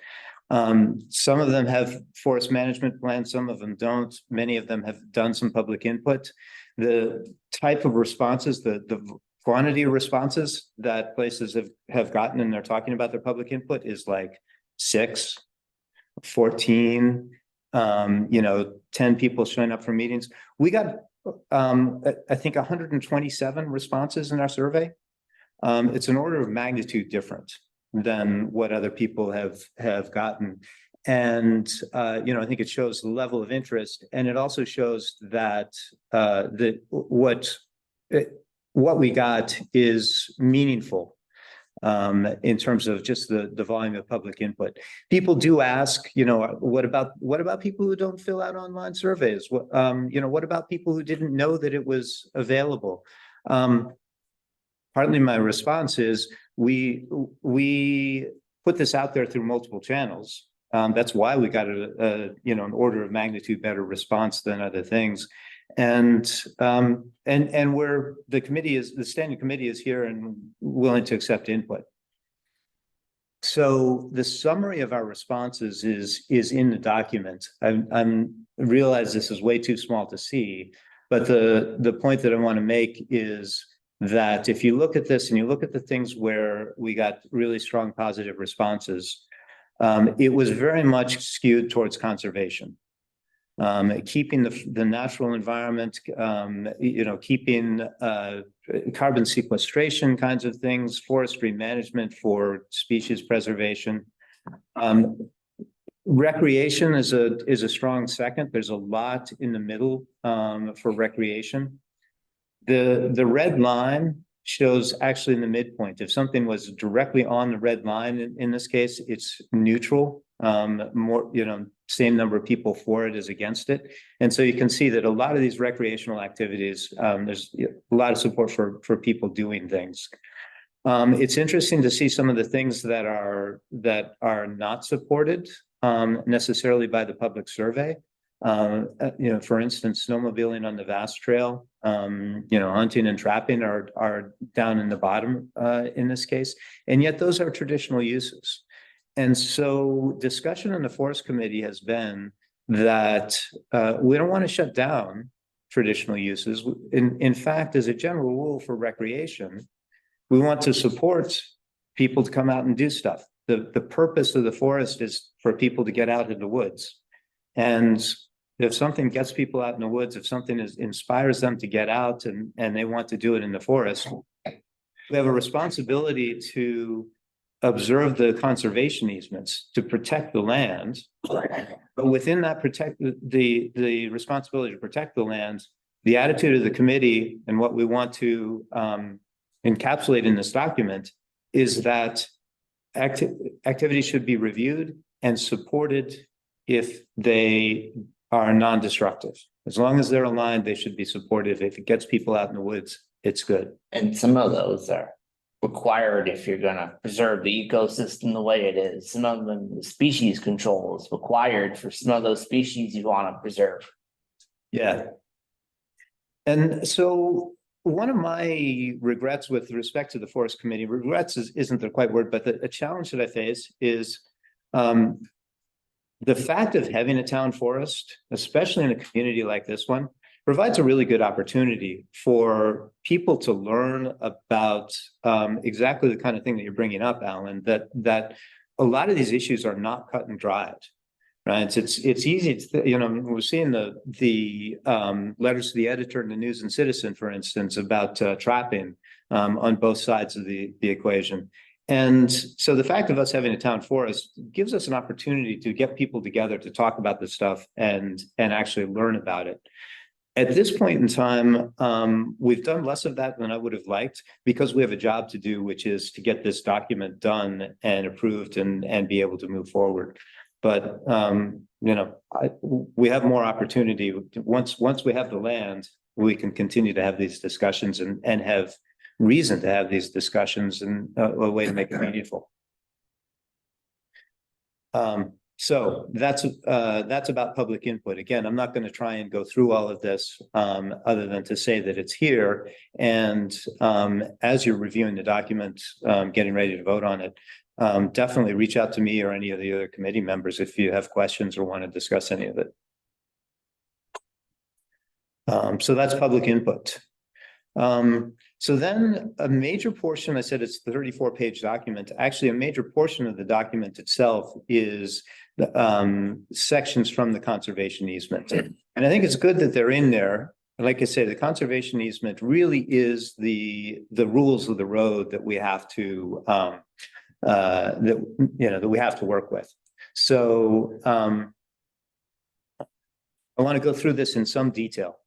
Some of them have forest management plans, some of them don't. Many of them have done some public input. The type of responses, the quantity of responses that places have gotten, and they're talking about their public input is like 6, 14, 10 people showing up for meetings. We got, I think 127 responses in our survey. It's an order of magnitude different than what other people have gotten. And, I think it shows the level of interest, and it also shows that what we got is meaningful in terms of just the volume of public input. People do ask, what about people who don't fill out online surveys? What about people who didn't know that it was available? Partly my response is we put this out there through multiple channels. That's why we got an order of magnitude better response than other things. And where the standing committee is here and willing to accept input. So the summary of our responses is in the document. I realize this is way too small to see, but the point that I want to make is that if you look at this and you look at the things where we got really strong positive responses, it was very much skewed towards conservation. Keeping the natural environment, keeping carbon sequestration kinds of things, forestry management for species preservation. Recreation is a strong second. There's a lot in the middle for recreation. The red line shows actually in the midpoint. If something was directly on the red line, in this case, it's neutral. More, same number of people for it as against it. And so you can see that a lot of these recreational activities, there's a lot of support for people doing things. It's interesting to see some of the things that are not supported necessarily by the public survey. For instance, snowmobiling on the Vast Trail, hunting and trapping are down in the bottom in this case, and yet those are traditional uses. And so discussion in the Forest Committee has been that we don't want to shut down traditional uses. In fact, as a general rule for recreation, we want to support people to come out and do stuff. The purpose of the forest is for people to get out in the woods. And if something gets people out in the woods, if something inspires them to get out and they want to do it in the forest, we have a responsibility to observe the conservation easements to protect the land. But within that the responsibility to protect the land, the attitude of the committee and what we want to encapsulate in this document is that activities should be reviewed and supported if they are non-destructive. As long as they're aligned, they should be supportive. If it gets people out in the woods, it's good. And some of those are required if you're gonna preserve the ecosystem the way it is. Some of them, the species control is required for some of those species you want to preserve. Yeah. And so one of my regrets with respect to the Forest Committee, regrets isn't the quite word, but a challenge that I face is the fact of having a town forest, especially in a community like this one, provides a really good opportunity for people to learn about exactly the kind of thing that you're bringing up, Alan, that a lot of these issues are not cut and dried, right? It's easy to, we're seeing the letters to the editor in the News and Citizen, for instance, about trapping on both sides of the equation. And so the fact of us having a town forest gives us an opportunity to get people together to talk about this stuff and actually learn about it. At this point in time, we've done less of that than I would have liked because we have a job to do, which is to get this document done and approved and be able to move forward. But, we have more opportunity. Once we have the land, we can continue to have these discussions and have reason to have these discussions and a way to make it meaningful. So that's about public input. Again, I'm not going to try and go through all of this, other than to say that it's here. And, as you're reviewing the document, getting ready to vote on it, definitely reach out to me or any of the other committee members if you have questions or want to discuss any of it. So that's public input. So then a major portion, I said it's the 34-page document. Actually, a major portion of the document itself is the sections from the conservation easement. And I think it's good that they're in there. Like I say, the conservation easement really is the rules of the road that we have to that we have to work with. So I want to go through this in some detail.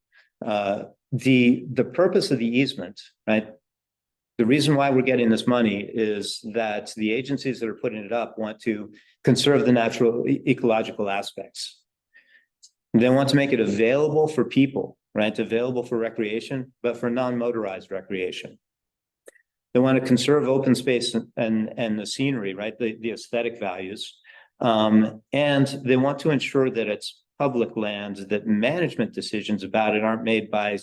The purpose of the easement, right? The reason why we're getting this money is that the agencies that are putting it up want to conserve the natural ecological aspects. They want to make it available for people, right? Available for recreation, but for non-motorized recreation. They want to conserve open space and the scenery, right? The aesthetic values. And they want to ensure that it's public lands, that management decisions about it aren't made by,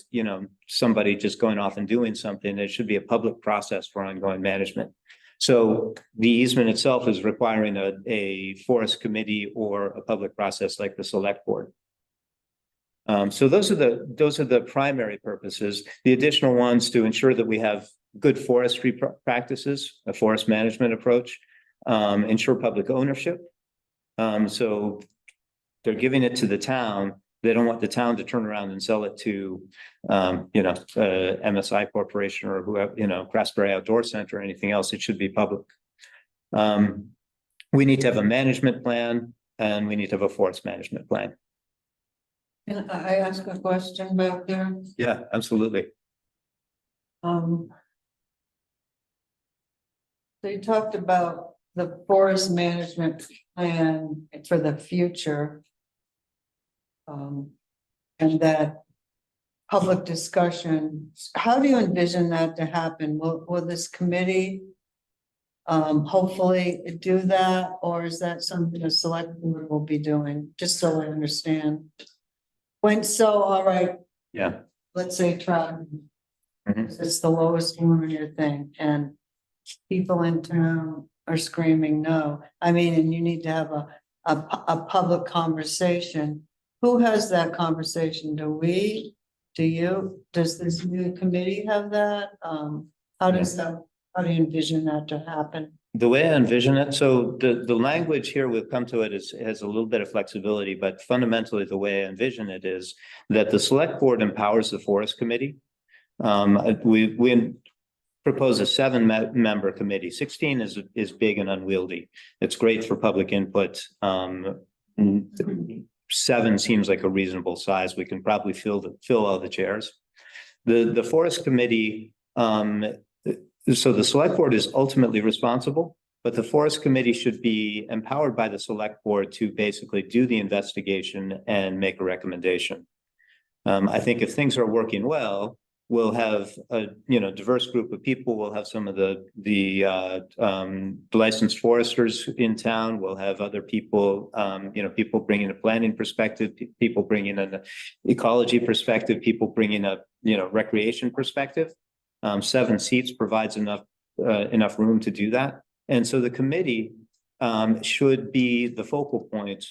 somebody just going off and doing something. There should be a public process for ongoing management. So the easement itself is requiring a forest committee or a public process like the select board. So those are the primary purposes. The additional ones to ensure that we have good forestry practices, a forest management approach, ensure public ownership. So they're giving it to the town. They don't want the town to turn around and sell it to, MSI Corporation or whoever, Craftsbury Outdoor Center or anything else. It should be public. We need to have a management plan and we need to have a forest management plan. Can I ask a question back there? Yeah, absolutely. So you talked about the forest management plan for the future. And that public discussion, how do you envision that to happen? Will this committee hopefully do that, or is that something the select board will be doing? Just so I understand. All right, Yeah. let's say try. Mhm. It's the lowest one in your thing, and people in town are screaming no. I mean, and you need to have a public conversation. Who has that conversation? Do we? Do you? Does this new committee have that? How do you envision that to happen? The way I envision it, so the language here, we'll come to it, has a little bit of flexibility, but fundamentally the way I envision it is that the select board empowers the forest committee. We propose a 7-member committee. 16 is big and unwieldy. It's great for public input. 7 seems like a reasonable size. We can probably fill all the chairs. The forest committee, so the select board is ultimately responsible, but the forest committee should be empowered by the select board to basically do the investigation and make a recommendation. I think if things are working well, we'll have a diverse group of people. We'll have some of the licensed foresters in town. We'll have other people, people bringing a planning perspective, people bringing an ecology perspective, people bringing a recreation perspective. 7 seats provides enough room to do that, and so the committee should be the focal point.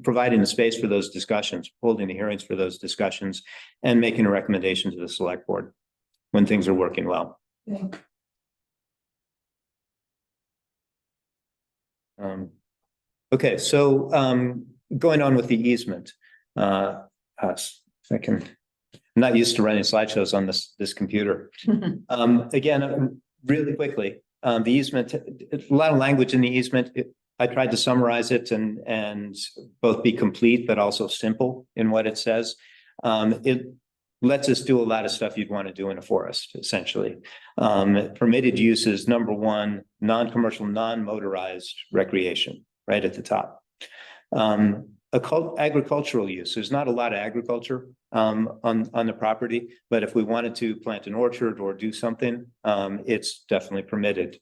Providing the space for those discussions, holding the hearings for those discussions, and making a recommendation to the select board when things are working well. Yeah. Okay, so going on with the easement. I'm not used to running slideshows on this computer. Again, really quickly, the easement, a lot of language in the easement. I tried to summarize it and both be complete, but also simple in what it says. It lets us do a lot of stuff you'd want to do in a forest, essentially. Permitted uses, number 1, non-commercial, non-motorized recreation, right at the top. Agricultural use, there's not a lot of agriculture on the property, but if we wanted to plant an orchard or do something, it's definitely permitted.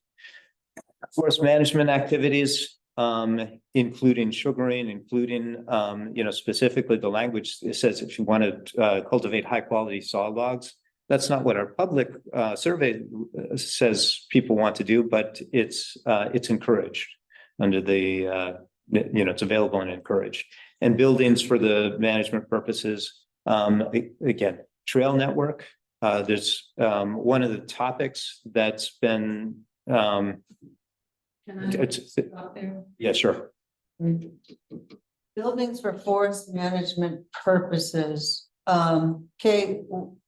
Forest management activities, including sugaring, including, specifically the language, it says if you want to cultivate high quality saw logs. That's not what our public survey says people want to do, but it's encouraged under the, it's available and encouraged. And buildings for the management purposes, again, trail network. There's one of the topics that's been, Can I it's, stop there? yeah, sure. Buildings for forest management purposes, Kate,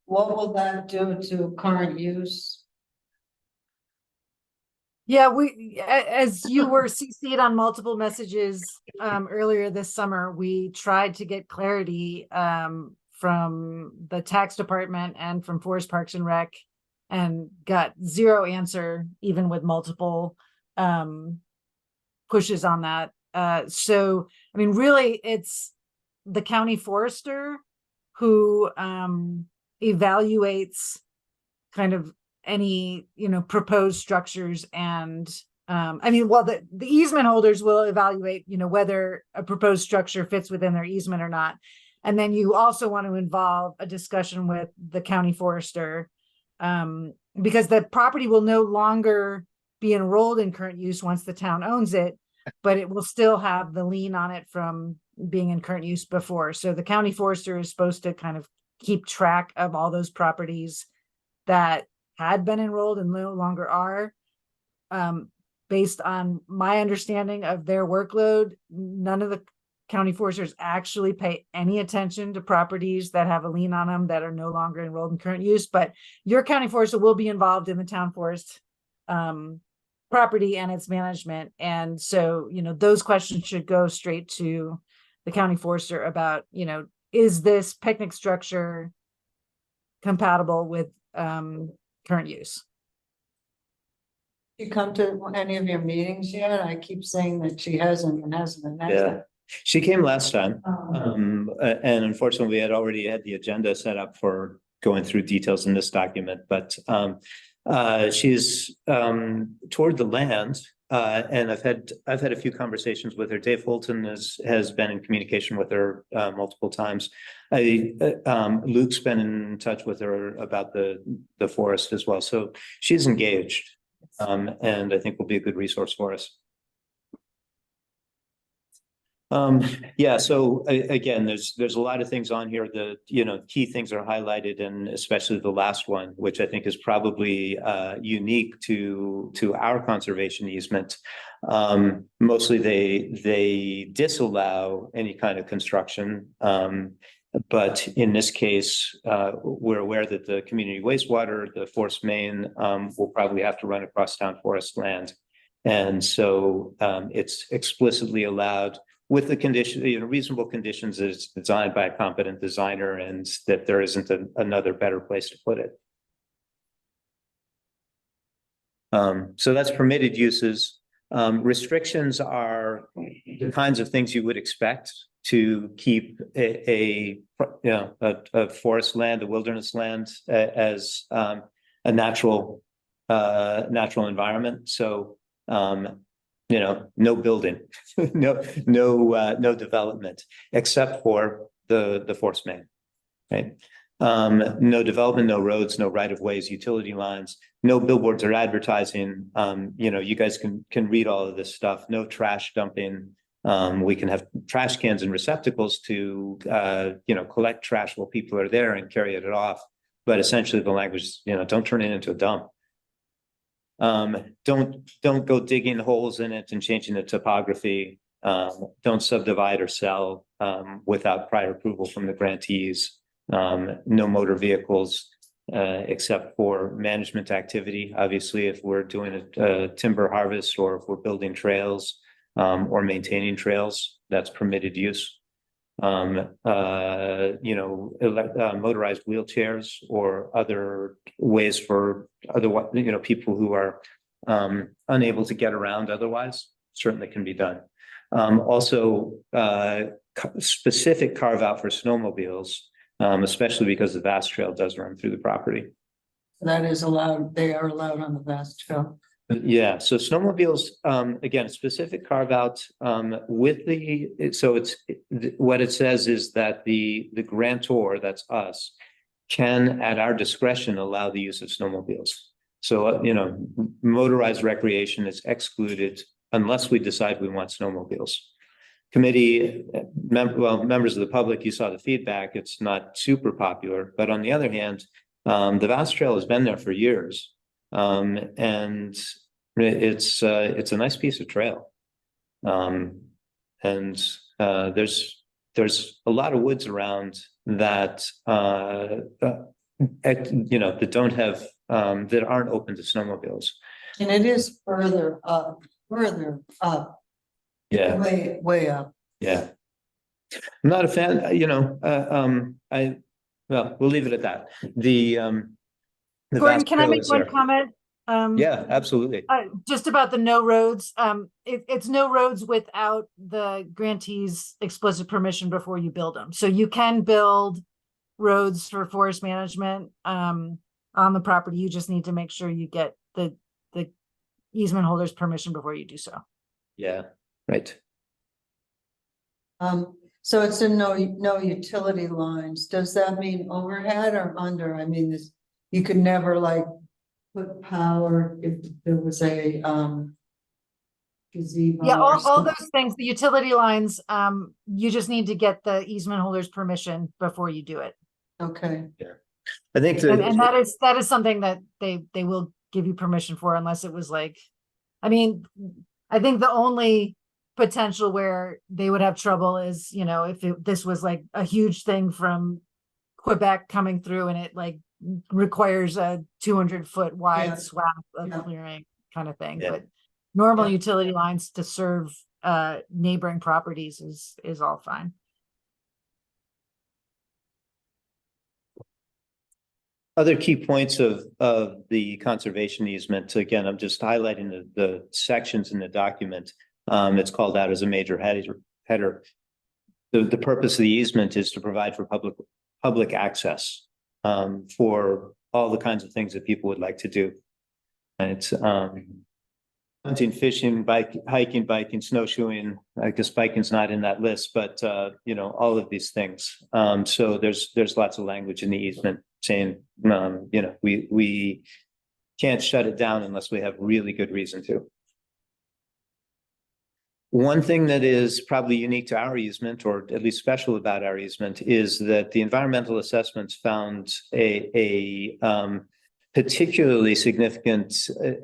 what will that do to current use? Yeah, as you were CC'd on multiple messages earlier this summer, we tried to get clarity from the tax department and from Forest Parks and Rec, and got zero answer, even with multiple pushes on that. So, I mean, really, it's the county forester who evaluates kind of any, proposed structures. And the easement holders will evaluate, whether a proposed structure fits within their easement or not. And then you also want to involve a discussion with the county forester, because the property will no longer be enrolled in current use once the town owns it, but it will still have the lien on it from being in current use before. So the county forester is supposed to kind of keep track of all those properties that had been enrolled and no longer are. Based on my understanding of their workload, none of the county foresters actually pay any attention to properties that have a lien on them that are no longer enrolled in current use, but your county forester will be involved in the town forest property and its management. And so, those questions should go straight to the county forester about, is this picnic structure compatible with current use? You come to any of your meetings yet? I keep saying that she hasn't and hasn't and hasn't. Yeah, she came last time. And unfortunately, we had already had the agenda set up for going through details in this document, but she's toward the land. And I've had a few conversations with her. Dave Holton has been in communication with her multiple times. Luke's been in touch with her about the forest as well. So she's engaged, and I think will be a good resource for us. Yeah, so again, there's a lot of things on here. The key things are highlighted, and especially the last one, which I think is probably unique to our conservation easement. Mostly they disallow any kind of construction, but in this case, we're aware that the community wastewater, the force main, will probably have to run across town forest land, and so it's explicitly allowed, with the condition, reasonable conditions that it's designed by a competent designer and that there isn't another better place to put it. So that's permitted uses. Restrictions are the kinds of things you would expect to keep a forest land, a wilderness land, as a natural environment. So no building, no development, except for the force main, right? No development, no roads, no right of ways, utility lines, no billboards or advertising. You guys can read all of this stuff. No trash dumping. We can have trash cans and receptacles to collect trash while people are there and carry it off. But essentially the language, don't turn it into a dump. Don't go digging holes in it and changing the topography. Don't subdivide or sell without prior approval from the grantees. No motor vehicles except for management activity. Obviously, if we're doing a timber harvest, or if we're building trails or maintaining trails, that's permitted use. Motorized wheelchairs or other ways for people who are unable to get around otherwise certainly can be done. Also, specific carve out for snowmobiles, especially because the vast trail does run through the property. That is allowed. They are allowed on the vast trail. Yeah, so snowmobiles, again, specific carve out, with so what it says is that the grantor, that's us, can at our discretion allow the use of snowmobiles. So, motorized recreation is excluded unless we decide we want snowmobiles. Committee, members of the public, you saw the feedback, it's not super popular, but on the other hand, the Vast Trail has been there for years. And it's a nice piece of trail. There's a lot of woods around that, that don't have, that aren't open to snowmobiles. And it is further up, Yeah, way up. yeah. I'm not a fan, well, we'll leave it at that. The Gordon, Vast can I Trail make is one there. comment? Yeah, absolutely. Just about the no roads. It's no roads without the grantee's explicit permission before you build them. So you can build roads for forest management on the property. You just need to make sure you get the easement holder's permission before you do so. Yeah, right. So it's in no utility lines. Does that mean overhead or under? I mean, you could never like put power if there was a gazebo. Yeah, or all those things, the utility lines, you just need to get the easement holder's permission before you do it. Okay. I think And that is something that they will give you permission for, unless it was like, I mean, I think the only potential where they would have trouble is, if this was like a huge thing from Quebec coming through and it like requires a 200-foot wide swath of clearing kind of thing. Yeah. But normal utility lines to serve neighboring properties is all fine. Other key points of the conservation easement, again, I'm just highlighting the sections in the document. It's called out as a major header. The purpose of the easement is to provide for public access for all the kinds of things that people would like to do. And it's hunting, fishing, hiking, biking, snowshoeing. I guess biking's not in that list, but all of these things. So there's lots of language in the easement saying, we can't shut it down unless we have really good reason to. One thing that is probably unique to our easement, or at least special about our easement, is that the environmental assessments found a particularly significant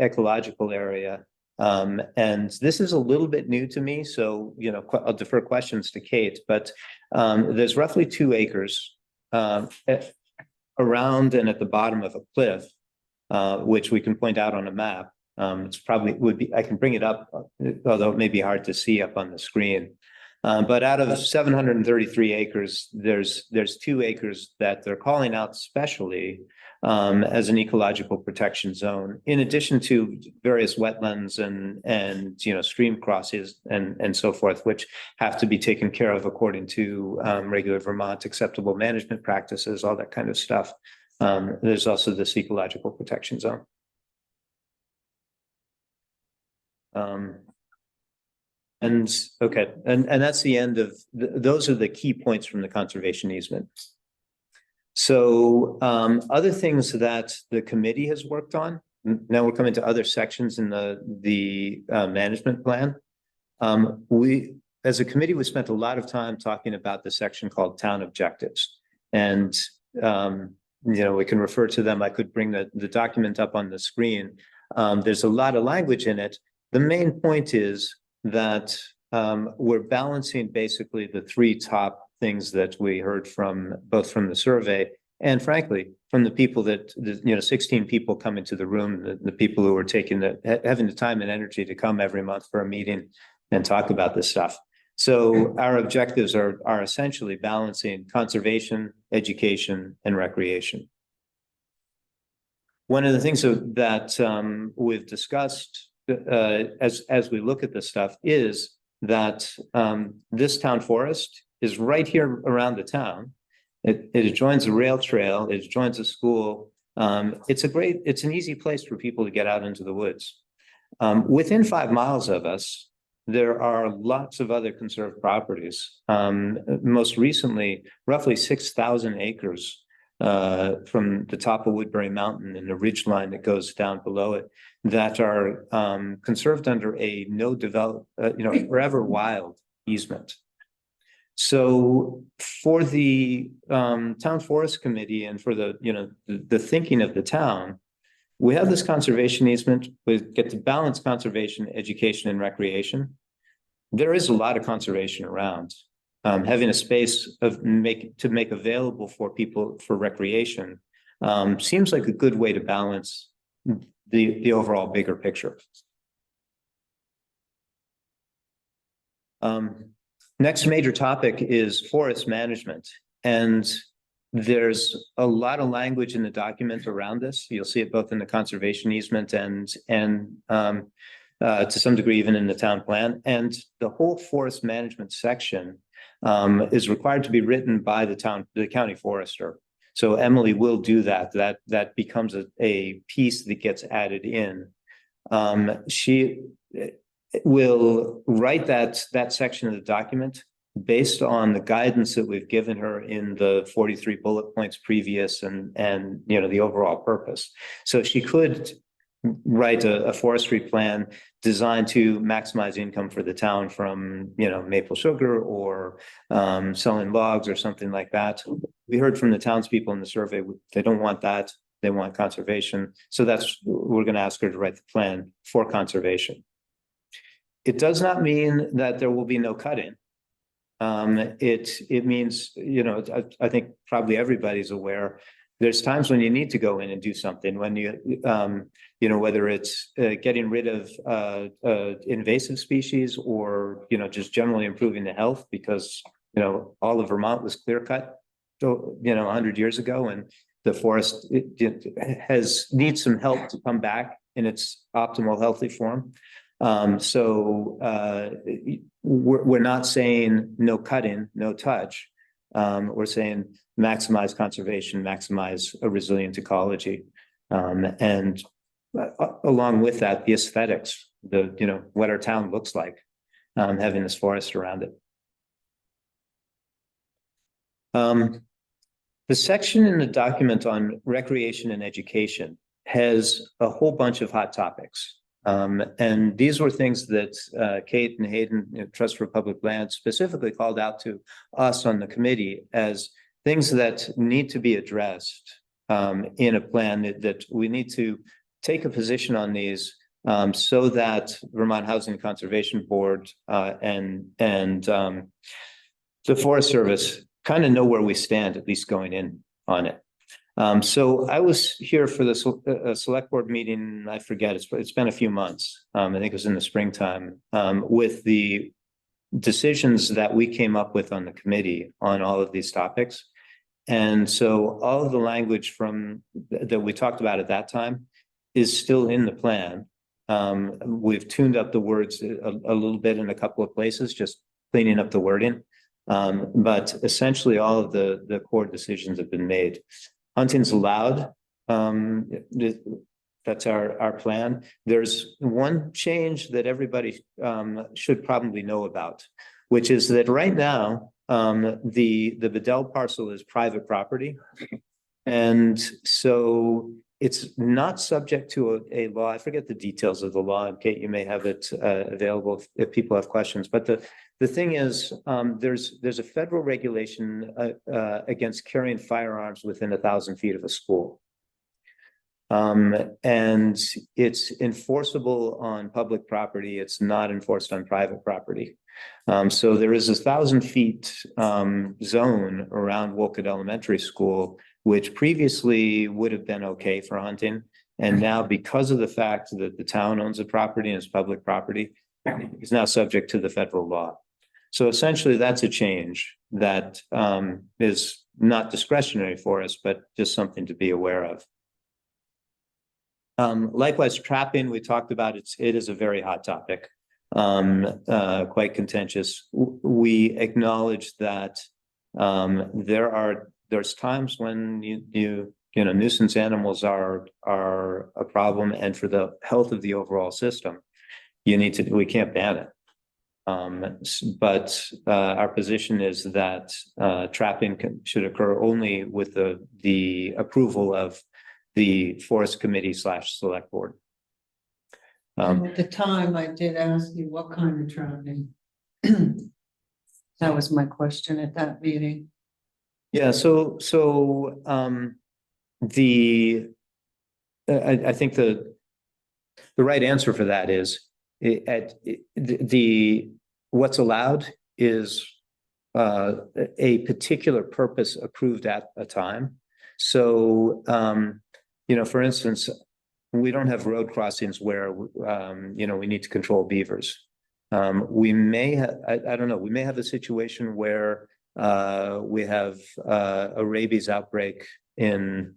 ecological area. And this is a little bit new to me, so I'll defer questions to Kate, but there's roughly 2 acres around and at the bottom of a cliff, which we can point out on a map. It's probably would be, I can bring it up, although it may be hard to see up on the screen. But out of 733 acres, there's 2 acres that they're calling out specially as an ecological protection zone, in addition to various wetlands and stream crosses and so forth, which have to be taken care of according to regular Vermont acceptable management practices, all that kind of stuff. There's also this ecological protection zone. And that's the end of those are the key points from the conservation easement. So other things that the committee has worked on, now we're coming to other sections in the management plan. We, as a committee, we spent a lot of time talking about the section called town objectives. And we can refer to them. I could bring the document up on the screen. There's a lot of language in it. The main point is that we're balancing basically the 3 top things that we heard from both from the survey and frankly from the people that 16 people come into the room, the people who are having the time and energy to come every month for a meeting and talk about this stuff. So our objectives are essentially balancing conservation, education, and recreation. One of the things that we've discussed as we look at this stuff is that this town forest is right here around the town. It adjoins a rail trail, it adjoins a school. It's an easy place for people to get out into the woods. Within 5 miles of us, there are lots of other conserved properties. Most recently, roughly 6,000 acres from the top of Woodbury Mountain and the ridge line that goes down below it that are conserved under a no develop, forever wild easement. So for the town forest committee and for the thinking of the town, we have this conservation easement. We get to balance conservation, education, and recreation. There is a lot of conservation around. Having a space to make available for people for recreation seems like a good way to balance the overall bigger picture. Next major topic is forest management, and there's a lot of language in the document around this. You'll see it both in the conservation easement and to some degree even in the town plan. And the whole forest management section is required to be written by the county forester. So Emily will do that. That becomes a piece that gets added in. She will write that section of the document based on the guidance that we've given her in the 43 bullet points previous and the overall purpose. So she could write a forestry plan designed to maximize income for the town from maple sugar or selling logs or something like that. We heard from the townspeople in the survey, they don't want that. They want conservation. So we're going to ask her to write the plan for conservation. It does not mean that there will be no cutting. It means, I think probably everybody's aware, there's times when you need to go in and do something when whether it's getting rid of invasive species or, just generally improving the health because, all of Vermont was clear cut, 100 years ago, and the forest needs some help to come back in its optimal healthy form. So we're not saying no cutting, no touch. We're saying maximize conservation, maximize a resilient ecology. And along with that, the aesthetics, what our town looks like, having this forest around it. The section in the document on recreation and education has a whole bunch of hot topics. And these were things that Kate and Hayden, Trust for Public Land, specifically called out to us on the committee as things that need to be addressed in a plan that we need to take a position on these so that Vermont Housing and Conservation Board and the Forest Service kind of know where we stand, at least going in on it. So I was here for the select board meeting. I forget, it's been a few months. I think it was in the springtime with the decisions that we came up with on the committee on all of these topics. And so all of the language that we talked about at that time is still in the plan. We've tuned up the words a little bit in a couple of places, just cleaning up the wording. But essentially all of the core decisions have been made. Hunting's allowed. That's our plan. There's one change that everybody should probably know about, which is that right now, the Bedell parcel is private property. And so it's not subject to a law. I forget the details of the law. And Kate, you may have it available if people have questions. But the thing is, there's a federal regulation against carrying firearms within 1,000 feet of a school. And it's enforceable on public property. It's not enforced on private property. So there is 1,000 feet zone around Wolcott Elementary School, which previously would have been okay for hunting. And now, because of the fact that the town owns the property and it's public property, is now subject to the federal law. So essentially, that's a change that is not discretionary for us, but just something to be aware of. Likewise, trapping, we talked about, it is a very hot topic, quite contentious. We acknowledge that there's times when you nuisance animals are a problem, and for the health of the overall system, we can't ban it. But our position is that trapping should occur only with the approval of the forest committee / select board. At the time, I did ask you what kind of trapping. That was my question at that meeting. Yeah, I think the right answer for that is what's allowed is a particular purpose approved at a time. So, for instance, we don't have road crossings where, we need to control beavers. We may have, I don't know, we may have a situation where we have a rabies outbreak in,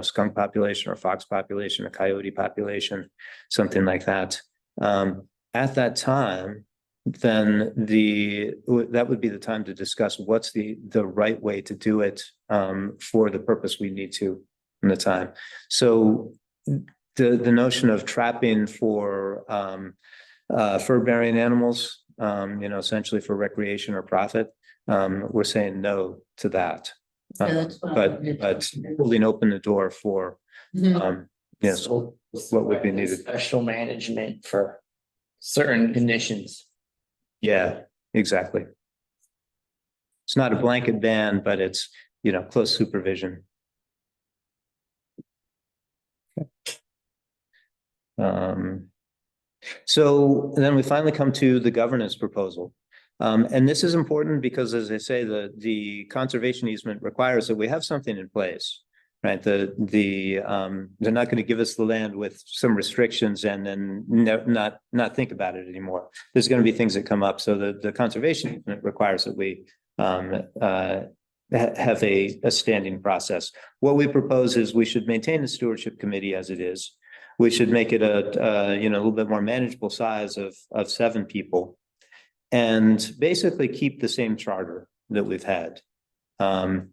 skunk population or fox population or coyote population, something like that. At that time, then that would be the time to discuss what's the right way to do it for the purpose we need to in the time. So the notion of trapping for fur-bearing animals, essentially for recreation or profit, we're saying no to that. But holding open the door for what would be needed. Special management for certain conditions. Yeah, exactly. It's not a blanket ban, but it's, close supervision. So then we finally come to the governance proposal. And this is important because, as I say, the conservation easement requires that we have something in place, right? They're not going to give us the land with some restrictions and then not think about it anymore. There's going to be things that come up. So the conservation easement requires that we have a standing process. What we propose is we should maintain the stewardship committee as it is. We should make it a little bit more manageable size of 7 people, and basically keep the same charter that we've had. The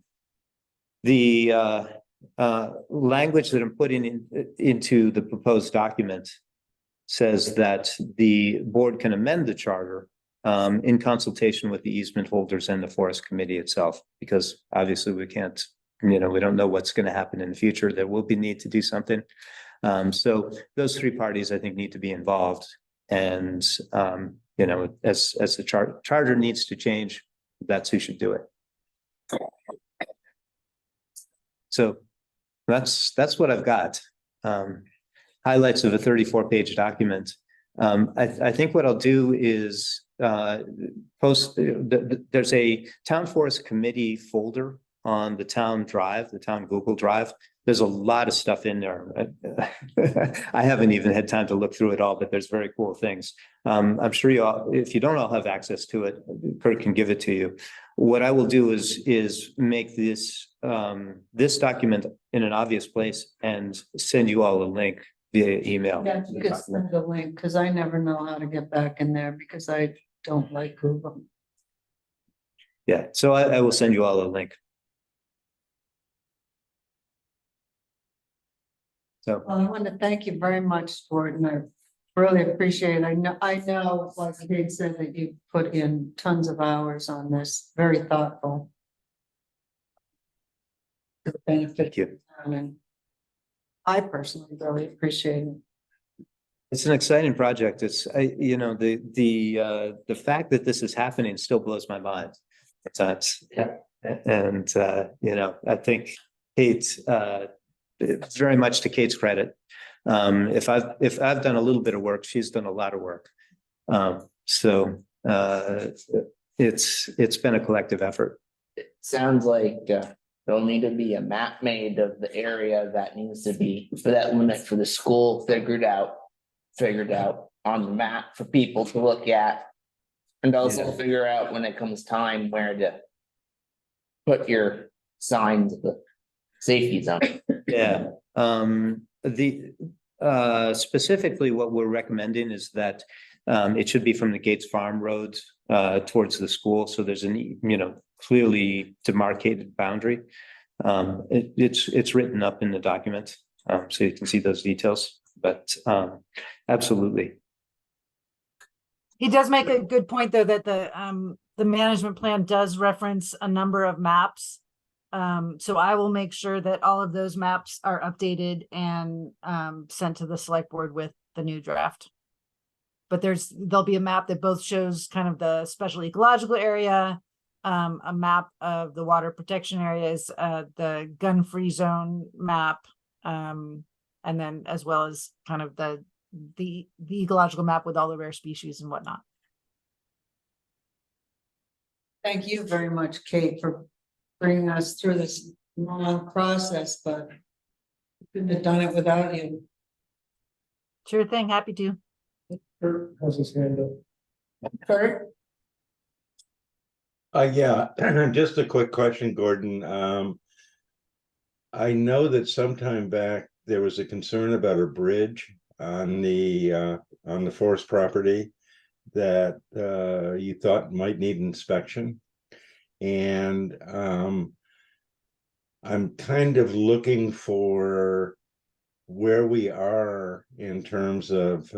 language that I'm putting into the proposed document says that the board can amend the charter in consultation with the easement holders and the forest committee itself, because obviously we can't, we don't know what's going to happen in the future. There will be need to do something. So those 3 parties, I think, need to be involved. And, as the charter needs to change, that's who should do it. So that's what I've got. Highlights of a 34-page document. I think what I'll do is post, there's a town forest committee folder on the town drive, the town Google Drive. There's a lot of stuff in there. I haven't even had time to look through it all, but there's very cool things. I'm sure you all, if you don't all have access to it, Kurt can give it to you. What I will do is make this document in an obvious place and send you all a link via email. Yeah, you could send the link, because I never know how to get back in there because I don't like Google. Yeah, so I will send you all a link. So Well, I want to thank you very much, Stuart, and I really appreciate it. I know, like Kate said, that you put in tons of hours on this, very thoughtful. For the benefit of the town, and I personally really appreciate it. it's an exciting project. It's, the fact that this is happening still blows my mind at times. Yeah. And, I think Kate, it's very much to Kate's credit. If I've done a little bit of work, she's done a lot of work. So it's been a collective effort. It sounds like there'll need to be a map made of the area that needs to be for that limit for the school figured out on the map for people to look at. And also figure out when it comes time where to put your signs of the safety zone. Yeah, specifically what we're recommending is that it should be from the Gates Farm Road towards the school. So there's clearly demarcated boundary. It's written up in the document, so you can see those details, but, absolutely. He does make a good point, though, that the management plan does reference a number of maps. So I will make sure that all of those maps are updated and sent to the select board with the new draft. But there'll be a map that both shows kind of the special ecological area, a map of the water protection areas, the gun-free zone map, and then as well as kind of the ecological map with all the rare species and whatnot. Thank you very much, Kate, for bringing us through this long process, but we couldn't have done it without you. Sure thing, happy to. Kurt has his hand up. Kurt? Yeah, just a quick question, Gordon. I know that sometime back there was a concern about a bridge on the forest property that you thought might need inspection. And I'm kind of looking for where we are in terms of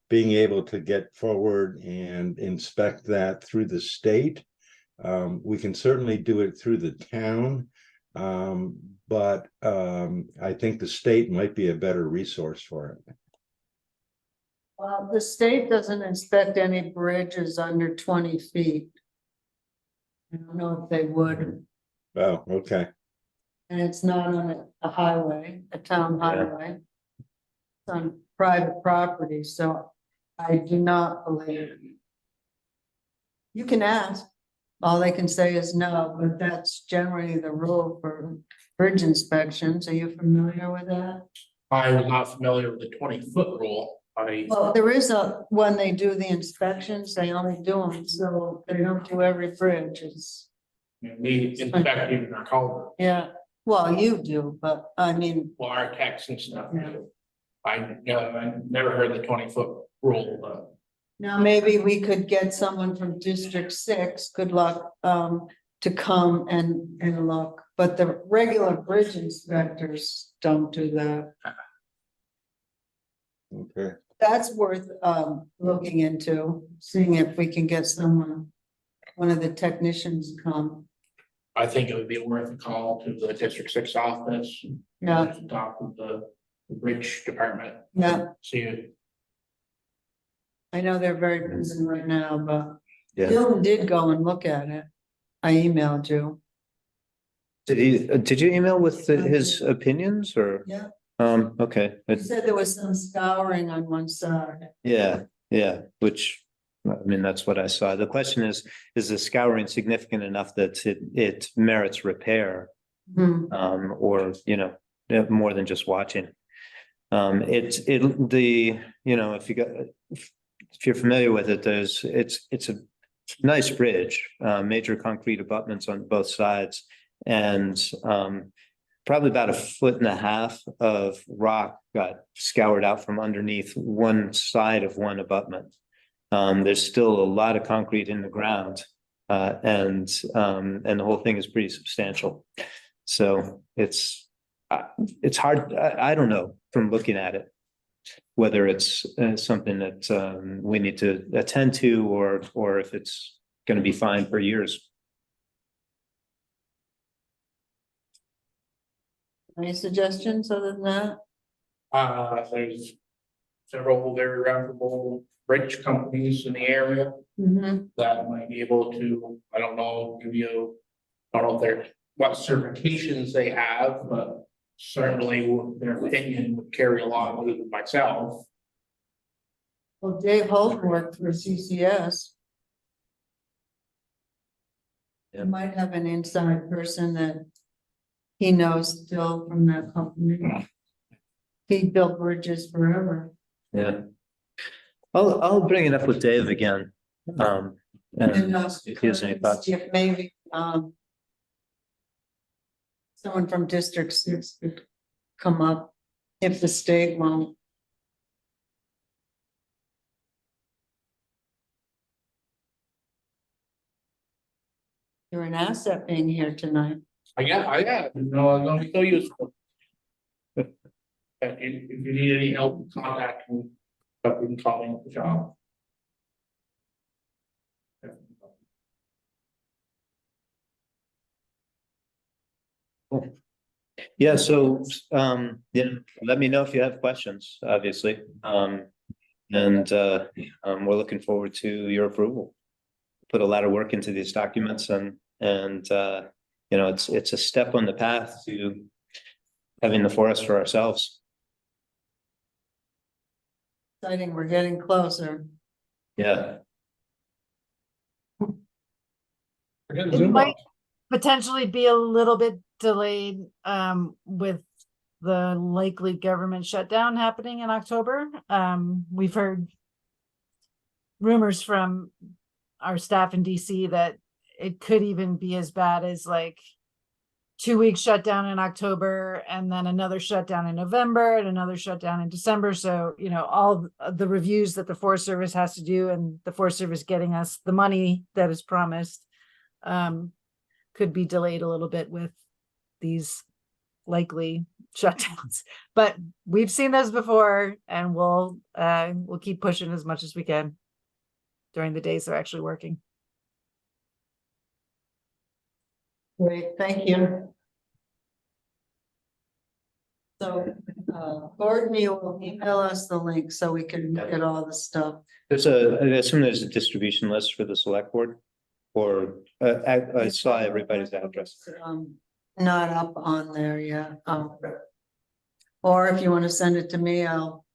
being able to get forward and inspect that through the state. We can certainly do it through the town, but I think the state might be a better resource for it. Well, the state doesn't inspect any bridges under 20 feet. I don't know if they would, Oh, okay. and it's not on a highway, a town highway. It's on private property, so I do not believe. You can ask, all they can say is no, but that's generally the rule for bridge inspections. Are you familiar with that? I was not familiar with the 20-foot rule. Well, there is when they do the inspections, they only do them, so they don't do every bridge, it's, We inspect even our culvert, yeah, well, you do, but I mean, well, our techs and stuff. Yeah. I never heard the 20-foot rule, but now maybe we could get someone from District 6, good luck, to come and look, but the regular bridge inspectors don't do that. Okay. That's worth looking into, seeing if we can get someone, one of the technicians come. I think it would be worth a call to the District 6 office. Yeah. To talk with the bridge department. Yeah, See, I know they're very busy right now, but Yeah. Dylan did go and look at it. I emailed you. Did you email with his opinions or? Yeah. Okay. He said there was some scouring on one side. Yeah, which, I mean, that's what I saw. The question is the scouring significant enough that it merits repair? Hmm. Or, more than just watching. If you're familiar with it, it's a nice bridge, major concrete abutments on both sides. And, probably about 1.5 feet of rock got scoured out from underneath one side of one abutment. There's still a lot of concrete in the ground, and the whole thing is pretty substantial. So it's hard. I don't know from looking at it whether it's something that we need to attend to or if it's going to be fine for years. Any suggestions other than that? there's several very reputable bridge companies in the area Mm-hmm. that might be able to, I don't know, give you, I don't know if they're, what certifications they have, but certainly their opinion would carry a lot of weight with myself. Well, Dave Holden worked for CCS. Yeah. You might have an inside person that he knows still from that company. He built bridges forever. Yeah. I'll bring it up with Dave again. And if he has any thoughts. See if maybe, someone from District 6 could come up if the state won't. You're an asset being here tonight. I have, no, I'm gonna be so useful. If you need any help, contact me, but you can call me at the job. Yeah, so, let me know if you have questions, obviously. And we're looking forward to your approval. Put a lot of work into these documents and, it's a step on the path to having the forest for ourselves. Exciting, we're getting closer. Yeah. It might potentially be a little bit delayed with the likely government shutdown happening in October. We've heard rumors from our staff in DC that it could even be as bad as like 2 week shutdown in October and then another shutdown in November and another shutdown in December. So, all the reviews that the Forest Service has to do and the Forest Service getting us the money that is promised could be delayed a little bit with these likely shutdowns. But we've seen those before and we'll keep pushing as much as we can during the days they're actually working. Great, thank you. So, Gordon, you will email us the link so we can look at all the stuff. I assume there's a distribution list for the select board, or I saw everybody's address. Not up on there yet. Or if you want to send it to me, I'll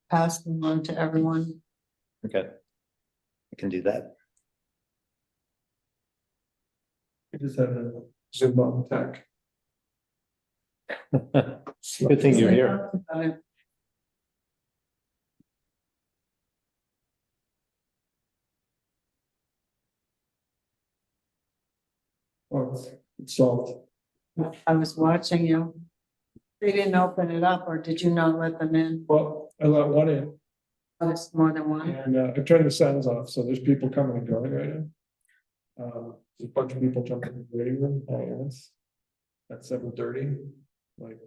pass them on to everyone. Okay. I can do that. We just had a Zoom on tech. Good thing you're here. Oh, it's solved. I was watching you. They didn't open it up, or did you not let them in? Well, I let one in Oh, it's more than one. and I turned the sounds off, so there's people coming and going right now. There's a bunch of people jumping in the waiting room, all at once. At 7:30, like, a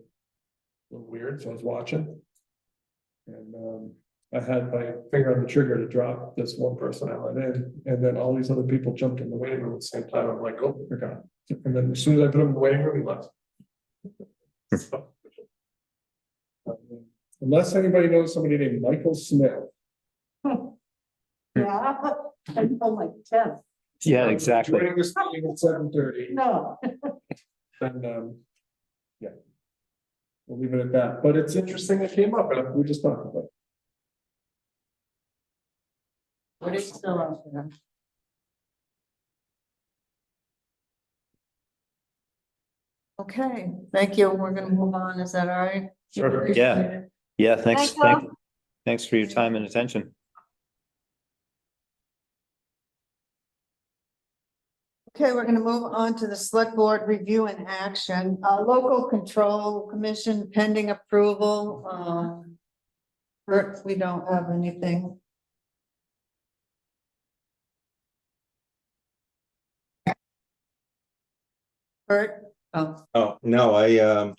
little weird, so I was watching. And I had my finger on the trigger to drop this one person I let in, and then all these other people jumped in the waiting room at the same time. I'm like, oh, they're gone. And then as soon as I put them in the waiting room, he left. So, unless anybody knows somebody named Michael Smith. Yeah, until like 10. Yeah, exactly. Joining this meeting at 7:30. No. And yeah. We'll leave it at that, but it's interesting it came up and we just talked about it. What is still out there? Okay, thank you. We're gonna move on. Is that all right? Sure, yeah. Yeah, thanks. Thanks, Al. Thanks for your time and attention. Okay, we're gonna move on to the select board review and action, local control commission pending approval. Bert, we don't have anything. Bert, oh, Oh, no,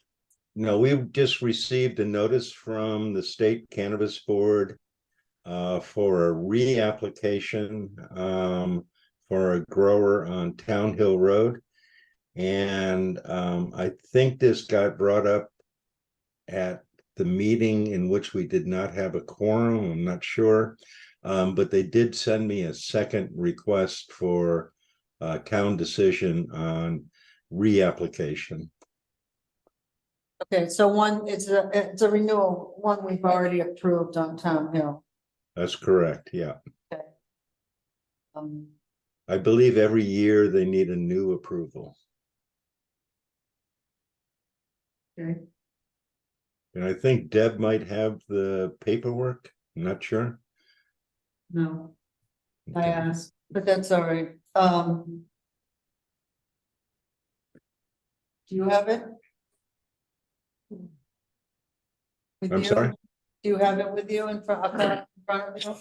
no, we've just received a notice from the State Cannabis Board for a reapplication for a grower on Town Hill Road. And I think this got brought up at the meeting in which we did not have a quorum, I'm not sure. But they did send me a second request for a town decision on reapplication. okay, so one, it's a renewal, one we've already approved on Town Hill. That's correct, yeah. Um, I believe every year they need a new approval. okay, And I think Deb might have the paperwork, I'm not sure. no, I asked, but that's all right. Do you have it? With I'm you? sorry? Do you have it with you in front of you?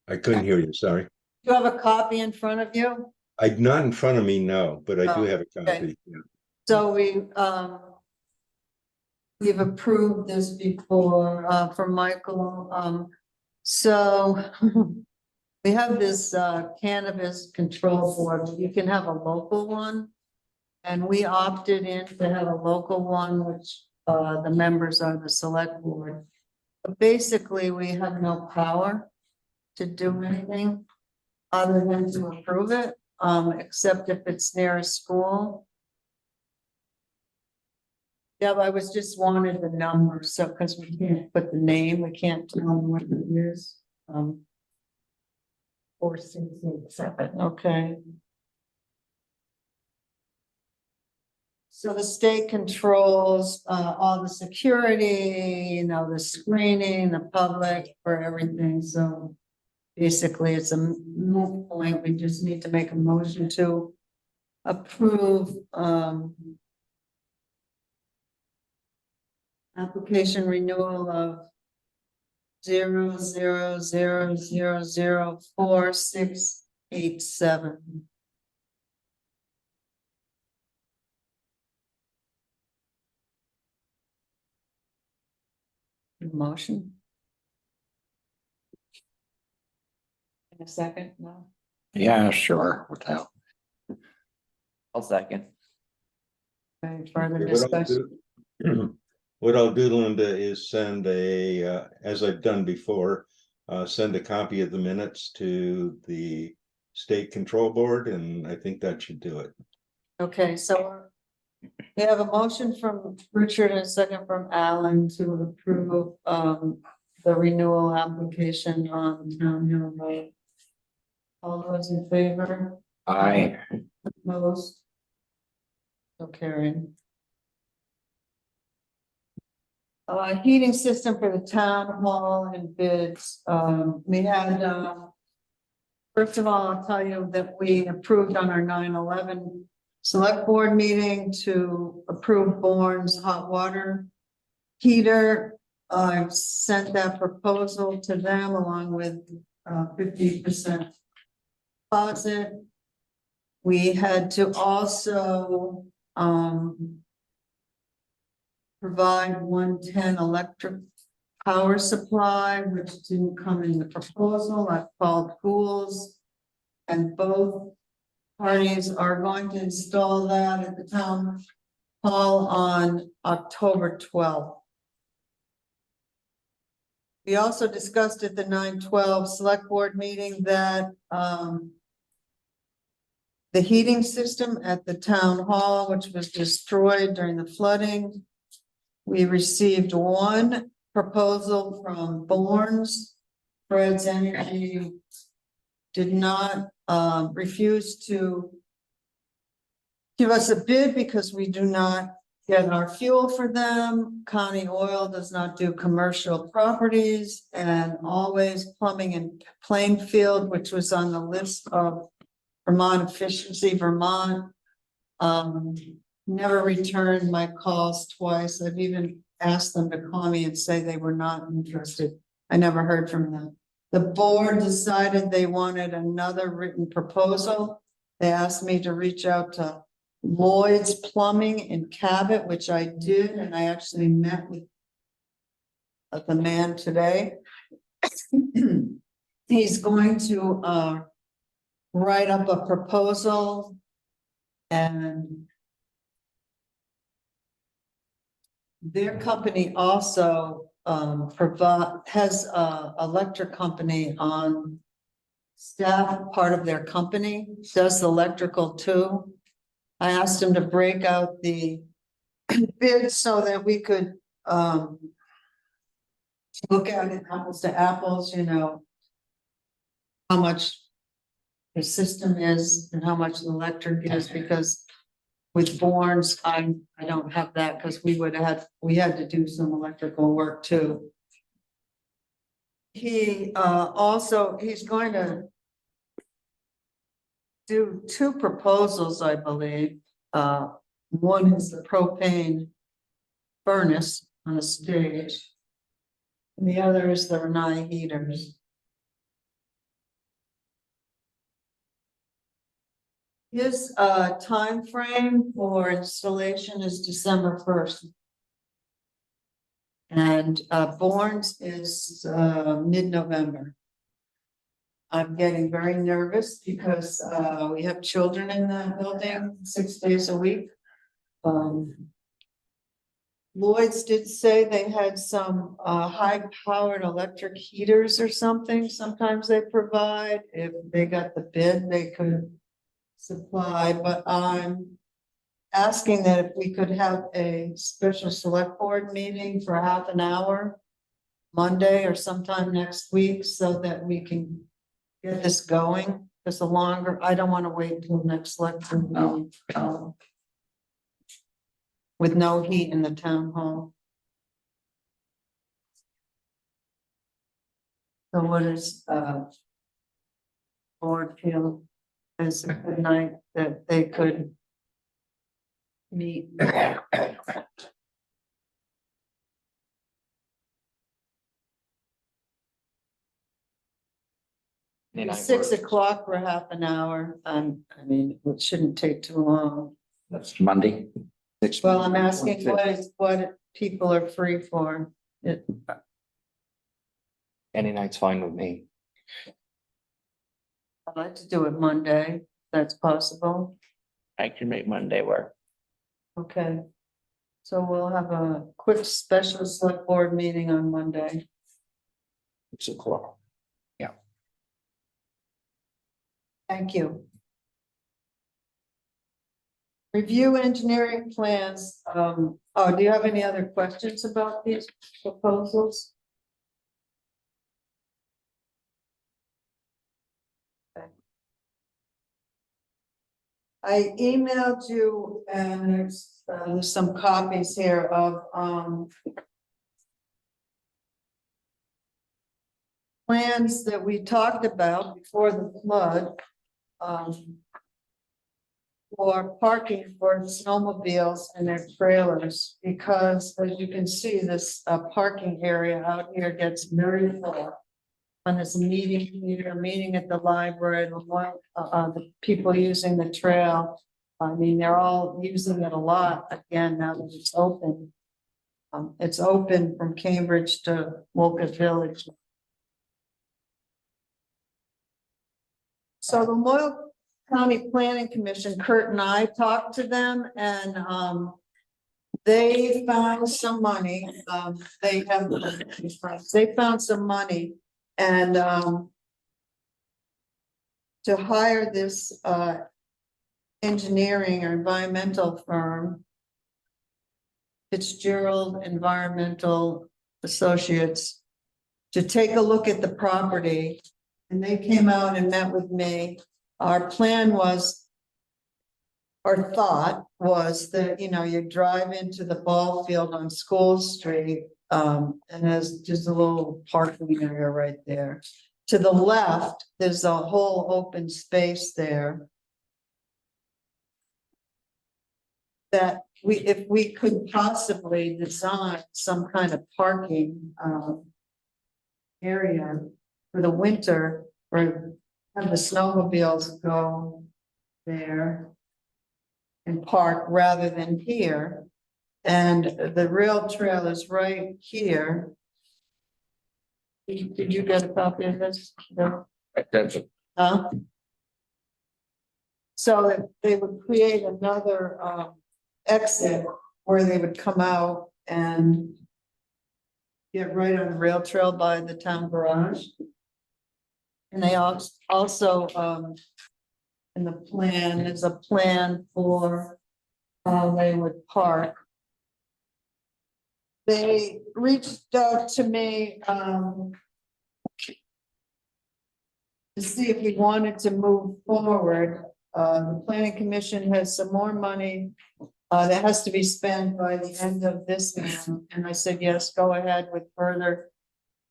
I couldn't hear you, sorry. Do you have a copy in front of you? not in front of me, no, but I do Oh, have a okay. copy. Yeah. So we've approved this before, for Michael, so we have this, cannabis control board, you can have a local one. And we opted in to have a local one, which, the members are the select board. But basically, we have no power to do anything other than to approve it, except if it's near a school. Yeah, but I was just wanted the number, so, because we can't put the name, we can't tell them what it is. 4687, okay. So the state controls, all the security, you know, the screening, the public for everything, so. Basically, it's a moot point, we just need to make a motion to approve, application renewal of 00004687. Motion. In a second, no? Yeah, sure, without. I'll second. Okay, further What I'll discussion, do- what I'll do, Linda, is send as I've done before, send a copy of the minutes to the state control board, and I think that should do it. okay, so. We have a motion from Richard and a second from Alan to approve, the renewal application on Town Hill Road. All those in favor? I, Opposed? So carried. Heating system for the town hall and bids, we had, first of all, I'll tell you that we approved on our 9/11 select board meeting to approve Bourne's hot water heater. I've sent that proposal to them along with 50% deposit. We had to also provide 110 electric power supply, which didn't come in the proposal. I called Pools, and both parties are going to install that at the town hall on October 12th. We also discussed at the 9/12 select board meeting that the heating system at the town hall, which was destroyed during the flooding. We received one proposal from Bourne's. Fred's Energy did not refuse to give us a bid because we do not get our fuel for them. County Oil does not do commercial properties, and Always Plumbing in Plainfield, which was on the list of Vermont Efficiency Vermont, never returned my calls twice. I've even asked them to call me and say they were not interested. I never heard from them. The board decided they wanted another written proposal. They asked me to reach out to Lloyd's Plumbing in Cabot, which I did, and I actually met with the man today. He's going to write up a proposal, and their company also has a electric company on staff, part of their company, does electrical too. I asked him to break out the bids so that we could look at it apples to apples, you know, how much the system is and how much the electric is, because with Bourne's, I don't have that because we had to do some electrical work too. He he's going to do two proposals, I believe. One is the propane furnace on a stage, and the other is the Renai heaters. His time frame for installation is December 1st. And Bourne's is mid-November. I'm getting very nervous because we have children in that building 6 days a week. Lloyd's did say they had some high-powered electric heaters or something. Sometimes they provide. If they got the bid, they could supply, but I'm asking that if we could have a special select board meeting for half an hour Monday or sometime next week so that we can get this going. Because the longer, I don't want to wait until next select board meeting. With no heat in the town hall. So what is board feel as a good night that they could meet? And I 6 work. o'clock for half an hour. I mean, it shouldn't take too long. That's Monday. Well, I'm asking what people are free for. It, Any night's fine with me. I'd like to do it Monday, if that's possible. I can make Monday work. Okay. So we'll have a quick special select board meeting on Monday. 6 o'clock. Thank you. Review engineering plans. Do you have any other questions about these proposals? Okay. I emailed you and there's some copies here of plans that we talked about before the flood. For parking for snowmobiles and their trailers, because as you can see, this parking area out here gets very full. When there's a meeting here, a meeting at the library, the people using the trail, I mean, they're all using it a lot again now that it's open. It's open from Cambridge to Wolcott Village. So the Loyal County Planning Commission, Kurt and I talked to them and they found some money. They found some money and to hire this engineering or environmental firm, Fitzgerald Environmental Associates, to take a look at the property. And they came out and met with me. Our plan was, our thought was that, you know, you drive into the ball field on School Street, and there's just a little parking area right there. To the left, there's a whole open space there. That if we could possibly design some kind of parking area for the winter, or have the snowmobiles go there and park rather than here. And the rail trail is right here. Did you get a copy of this? No? Huh? So that they would create another exit where they would come out and get right on the rail trail by the town garage. And they also, in the plan, there's a plan for how they would park. They reached out to me to see if we wanted to move forward. The planning commission has some more money that has to be spent by the end of this month. And I said, yes, go ahead with further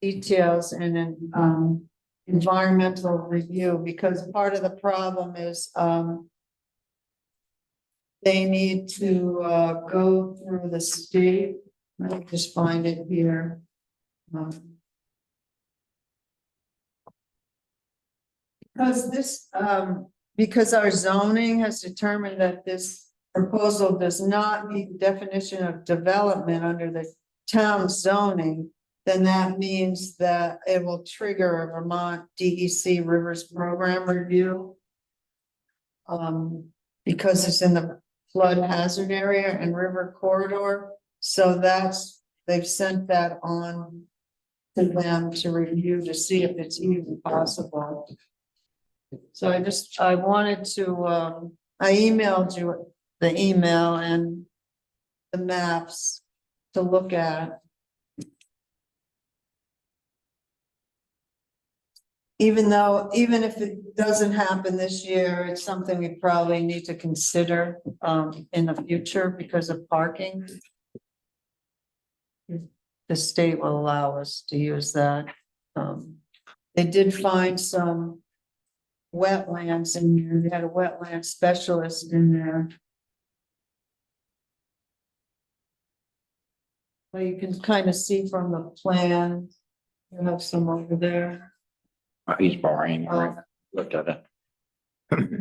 details and then environmental review, because part of the problem is they need to go through the state. Let me just find it here. Because this because our zoning has determined that this proposal does not meet the definition of development under the town zoning, then that means that it will trigger a Vermont DEC Rivers Program review. Because it's in the flood hazard area and river corridor, so they've sent that on to them to review to see if it's even possible. So I wanted to, I emailed you the email and the maps to look at. Even if it doesn't happen this year, it's something we probably need to consider, in the future because of parking. The state will allow us to use that. They did find some wetlands in there. They had a wetland specialist in there. Well, you can kind of see from the plan. You have some over there. He's boring. Look at it.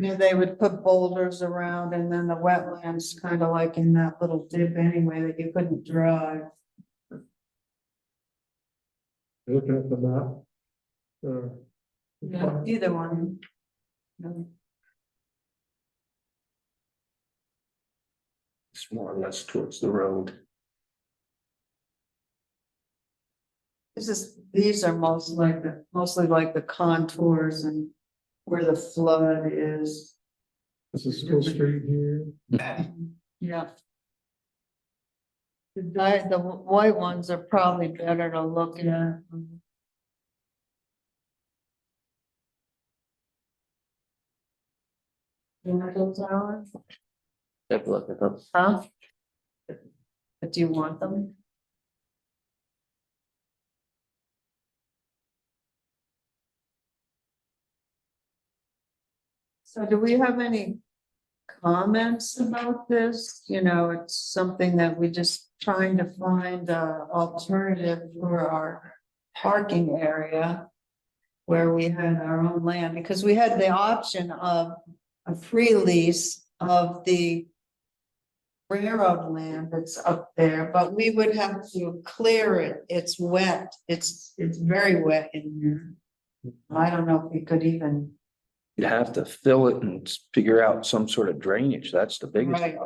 Yeah, they would put boulders around and then the wetlands kind of like in that little dip anyway that you couldn't drive. Looking at the map. Yeah, either one. No. It's more or less towards the road. These are mostly like the contours and where the flood is. This is School Street here. Yeah. The white ones are probably better to look at. You want those, Alan? Take a look at them. Huh? But do you want them? So do we have any comments about this? You know, it's something that we just trying to find a alternative for our parking area where we had our own land, because we had the option of a free lease of the railroad land that's up there, but we would have to clear it. It's wet. It's very wet in here. I don't know if we could even. You'd have to fill it and figure out some sort of drainage. That's the biggest. Right.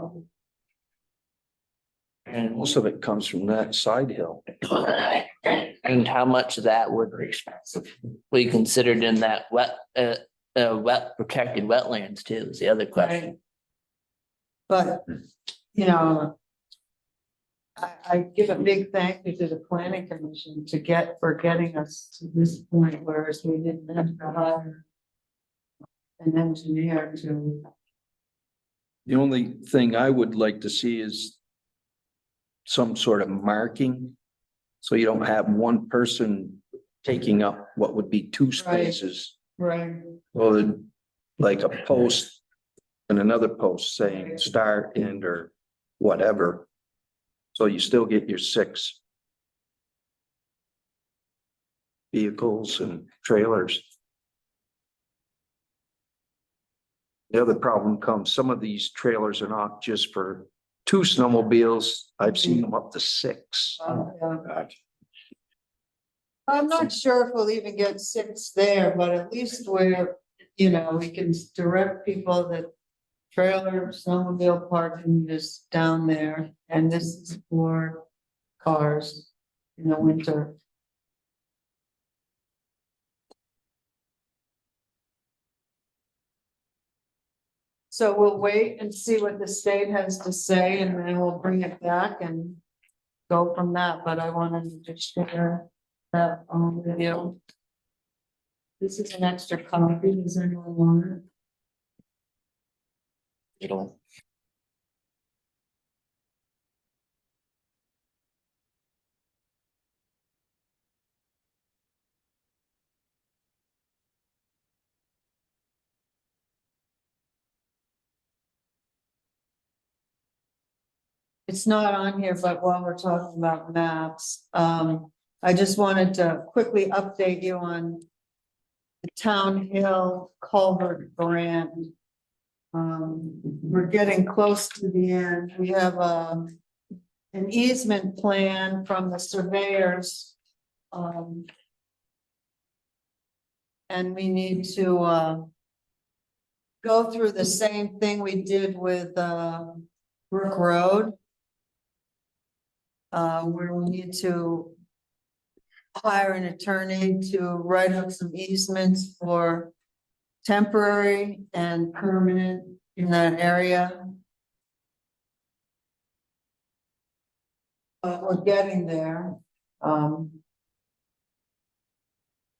And Most of it comes from that side hill. and how much of that would we considered in that wet protected wetlands too, is the other question. Right. But, you know, I give a big thank you to the planning commission for getting us to this point, whereas we didn't have to hire an engineer to. The only thing I would like to see is some sort of marking. So you don't have one person taking up what would be two spaces. Right. Well, like a post and another post saying start, end, or whatever. So you still get your 6 vehicles and trailers. The other problem comes, some of these trailers are not just for 2 snowmobiles. I've seen them up to 6. Yeah. I'm not sure if we'll even get 6 there, but at least where, you know, we can direct people that trailer snowmobile parking is down there, and this is for cars in the winter. So we'll wait and see what the state has to say, and then we'll bring it back and go from that, but I wanted to just share that with you. This is an extra copy, does anyone want it? It'll. It's not on here, but while we're talking about maps, I just wanted to quickly update you on the Town Hill Culvert Grant. We're getting close to the end. We have, an easement plan from the surveyors. And we need to, go through the same thing we did with, Brook Road. Where we need to hire an attorney to write up some easements for temporary and permanent in that area. But we're getting there.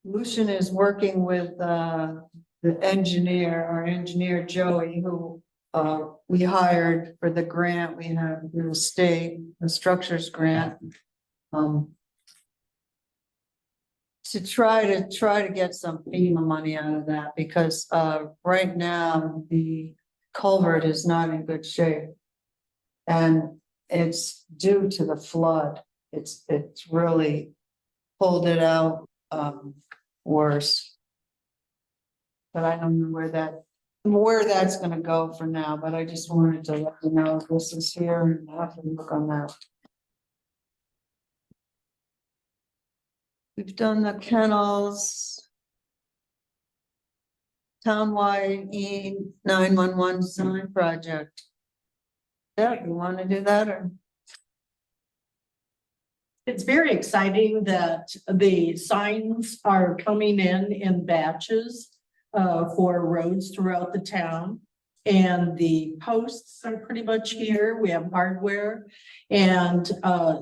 Lucian is working with, the engineer, our engineer Joey, who we hired for the grant we have in the state, the structures grant. To try to get some FEMA money out of that, because right now the culvert is not in good shape. And it's due to the flood. It's really pulled it out worse. But I don't know where that's gonna go for now, but I just wanted to let you know this is here and I have to look on that. We've done the kennels. Townwide E911 sign project. Yeah, you wanna do that or? It's very exciting that the signs are coming in batches for roads throughout the town. And the posts are pretty much here. We have hardware. And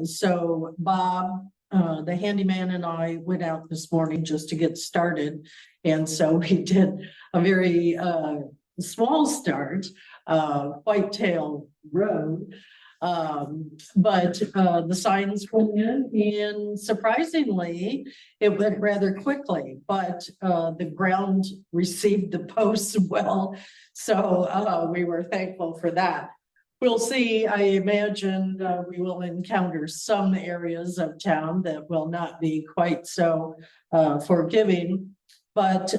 so Bob, the handyman, and I went out this morning just to get started. And so we did a very small start, Whitetail Road. But the signs went in, and surprisingly, it went rather quickly, but the ground received the posts well. So we were thankful for that. We'll see. I imagine we will encounter some areas of town that will not be quite so forgiving. But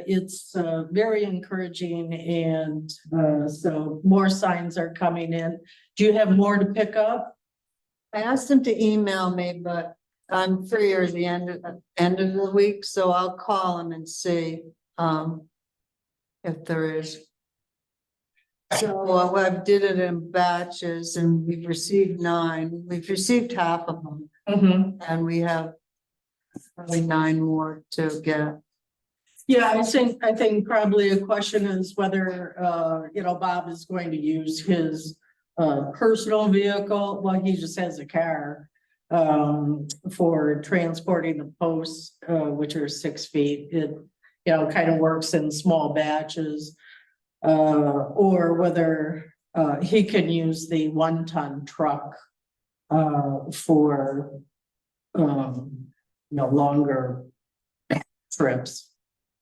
it's very encouraging, and so more signs are coming in. Do you have more to pick up? I asked him to email me, but I'm freer at the end of the week, so I'll call him and see if there is. So I did it in batches, and we've received 9. We've received half of them, and we have probably 9 more to get. Yeah, I think probably a question is whether Bob is going to use his personal vehicle. Well, he just has a car for transporting the posts, which are 6 feet. It kind of works in small batches, or whether he can use the 1-ton truck for longer trips.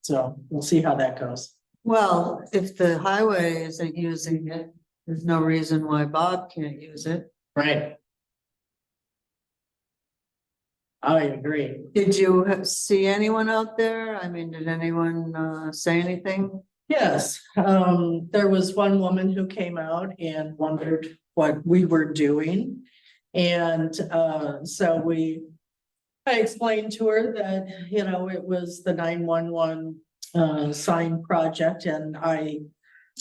So we'll see how that goes. Well, if the highway isn't using it, there's no reason why Bob can't use it. Right. I agree. Did you see anyone out there? I mean, did anyone say anything? Yes, there was one woman who came out and wondered what we were doing. And so I explained to her that, it was the 911 sign project, and I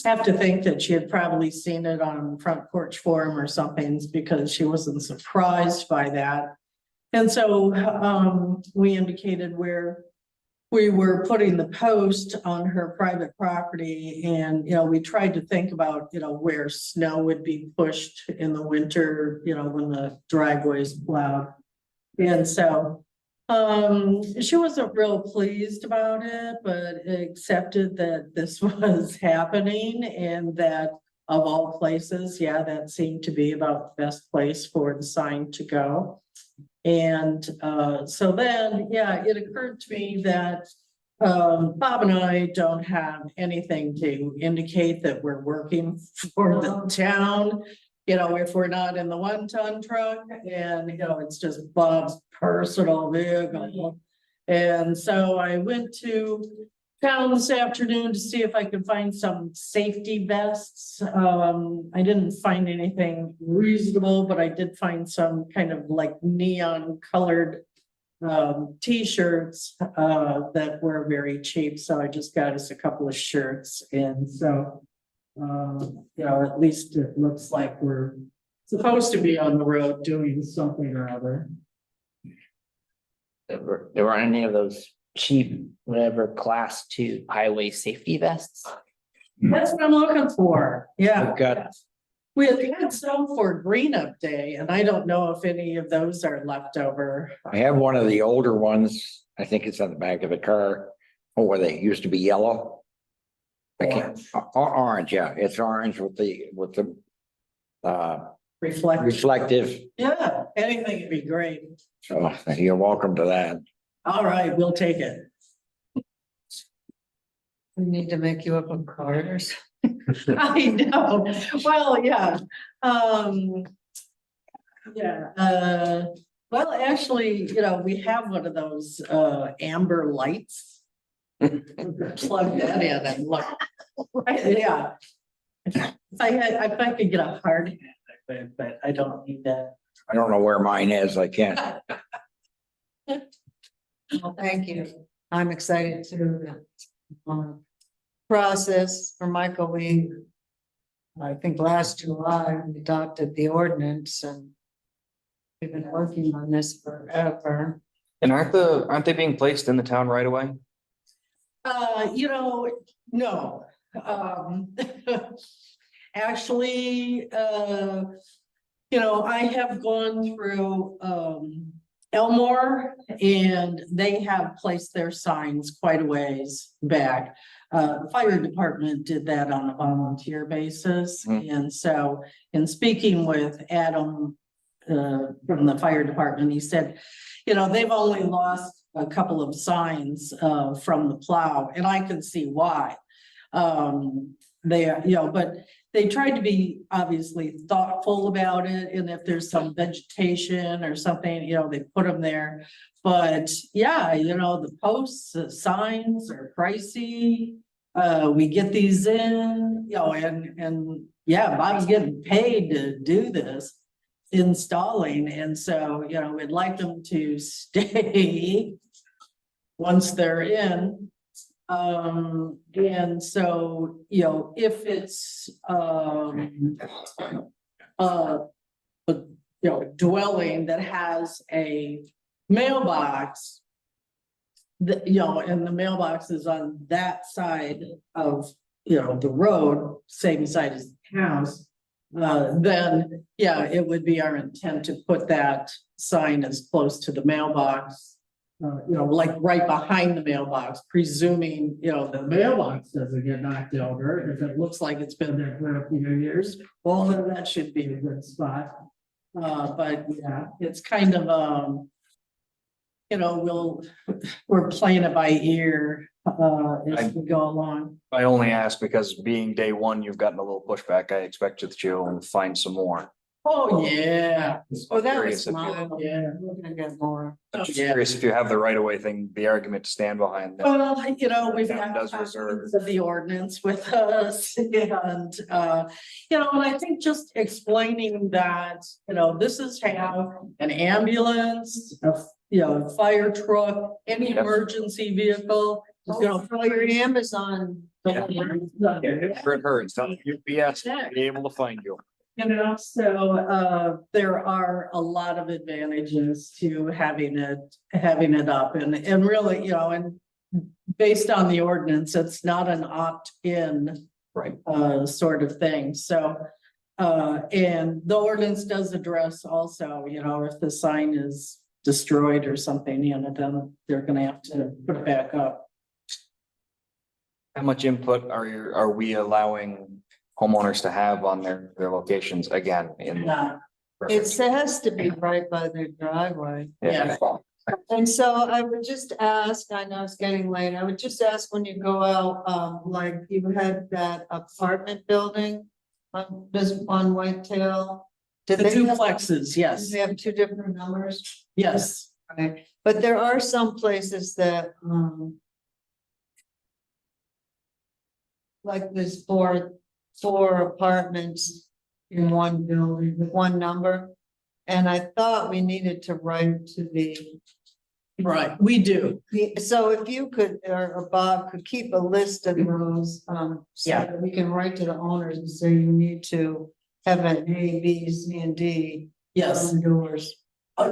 have to think that she had probably seen it on Front Porch Forum or something, because she wasn't surprised by that. And so we indicated where we were putting the post on her private property, and we tried to think about where snow would be pushed in the winter, when the driveway's plowed. And so she wasn't real pleased about it, but accepted that this was happening, and that of all places, that seemed to be about the best place for the sign to go. And so then, it occurred to me that Bob and I don't have anything to indicate that we're working for the town. If we're not in the 1-ton truck, and it's just Bob's personal vehicle. And so I went to town this afternoon to see if I could find some safety vests. I didn't find anything reasonable, but I did find some kind of like neon colored t-shirts that were very cheap. So I just got us a couple of shirts. And so, at least it looks like we're supposed to be on the road doing something or other. There weren't any of those cheap, whatever, class 2 highway safety vests. That's what I'm looking for. Yeah. I've got- We had some for Green Up Day, and I don't know if any of those are left over. I have one of the older ones. I think it's on the back of the car. Oh, where they used to be yellow. I can't, orange, yeah, it's orange with the Reflect. reflective. Yeah, anything would be great. So you're welcome to that. All right, we'll take it. We need to make you up on cars. I know. Well, yeah. Well, actually, we have one of those amber lights. Plug that in and look. Yeah. If I could get a hard hat, but I don't need that. I don't know where mine is. I can't. Well, thank you. I'm excited to process for Michael. I think last July, we adopted the ordinance and we've been working on this forever. And aren't they being placed in the town right away? No. Actually, I have gone through Elmore and they have placed their signs quite a ways back. The fire department did that on a volunteer basis. And so in speaking with Adam from the fire department, he said, they've only lost a couple of signs from the plow, and I can see why. But they tried to be obviously thoughtful about it, and if there's some vegetation or something, they put them there. But yeah, the posts, the signs are pricey. We get these in, and yeah, Bob's getting paid to do this installing, and so we'd like them to stay once they're in. And so if it's dwelling that has a mailbox, and the mailbox is on that side of the road, same side as the house, then yeah, it would be our intent to put that sign as close to the mailbox, like right behind the mailbox, presuming the mailbox doesn't get knocked over. If it looks like it's been there for a few years, well, then that should be a good spot. But yeah, it's kind of we're playing it by ear as we go along. I only ask because being day one, you've gotten a little pushback. I expect that you'll find some more. Oh, yeah. Oh, that Curious was if you- mine. Yeah. We're gonna get more. I'm just Yeah. curious if you have the right of way thing, the argument to stand behind that. Well, we've Town got does reserve. copies of the ordinance with us and, and I think just explaining that, this is how an ambulance, a fire truck, any Yep. emergency vehicle, For your Amazon. Yeah. Where it hurts, tell UPS to be able to find you. So there are a lot of advantages to having it up and really, and based on the ordinance, it's not an opt-in Right. sort of thing. So and the ordinance does address also, if the sign is destroyed or something, then they're gonna have to put it back up. How much input are we allowing homeowners to have on their locations again in? It has to be right by their driveway. Yeah. And so I would just ask, I know it's getting late, I would just ask when you go out, like you had that apartment building on Whitetail. The Did they have, duplexes, yes, they have two different numbers? yes. Okay. But there are some places that, like this four apartments in one building with one number. And I thought we needed to write to Right, we do. so if you could, or Bob could keep a list of those, so Yeah. that we can write to the owners and say you need to have an A, B, C, and D. Yes. on doors.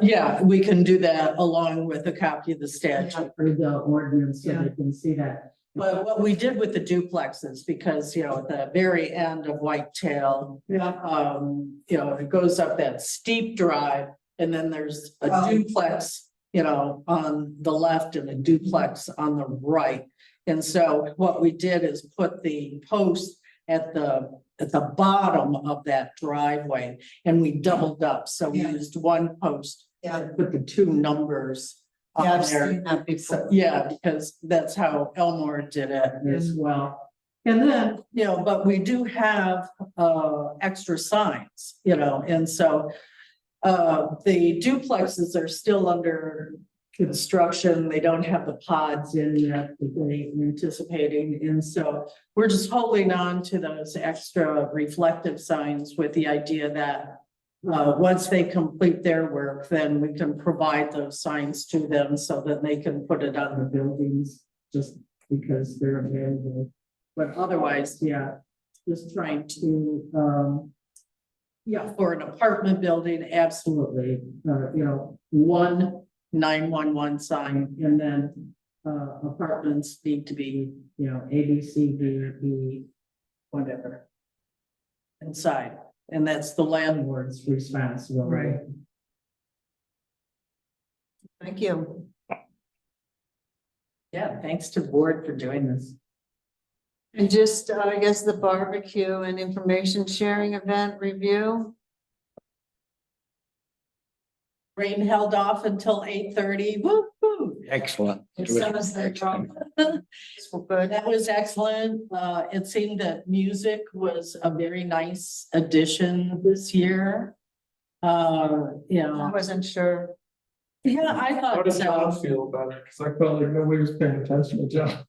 Yeah, we can do that along with a copy of the statute. Or the ordinance, so they can see that. But what we did with the duplexes, because, you know, at the very end of Whitetail, Yeah. it goes up that steep drive and then there's a Oh. duplex, on the left and a duplex on the right. And so what we did is put the post at the bottom of that driveway and we doubled up. So we Yeah. used one post. Yeah. And put the two numbers on Yeah, I've there. seen that So, before. yeah, because that's how Elmore did it as well. And then, but we do have extra signs, and so the duplexes are still under construction. They don't have the pods in yet that they're anticipating. And so we're just holding on to those extra reflective signs with the idea that once they complete their work, then we can provide those signs to them so that they can put it on the buildings just because they're available. But otherwise, yeah, just trying to, for an apartment building, absolutely, one 911 sign and then apartments need to be, A, B, C, D, E, whatever. Inside. And that's the landlord's responsibility. Right. Thank you. Yeah, thanks to board for doing this. And just, I guess, the barbecue and information sharing event review. Rain held off until 8:30. Woo-hoo. Excellent. It sounds like, good. That was excellent. It seemed that music was a very nice addition this year. I wasn't sure. Yeah, I How thought does John so. feel about it? Cause I felt like nobody was paying attention to John.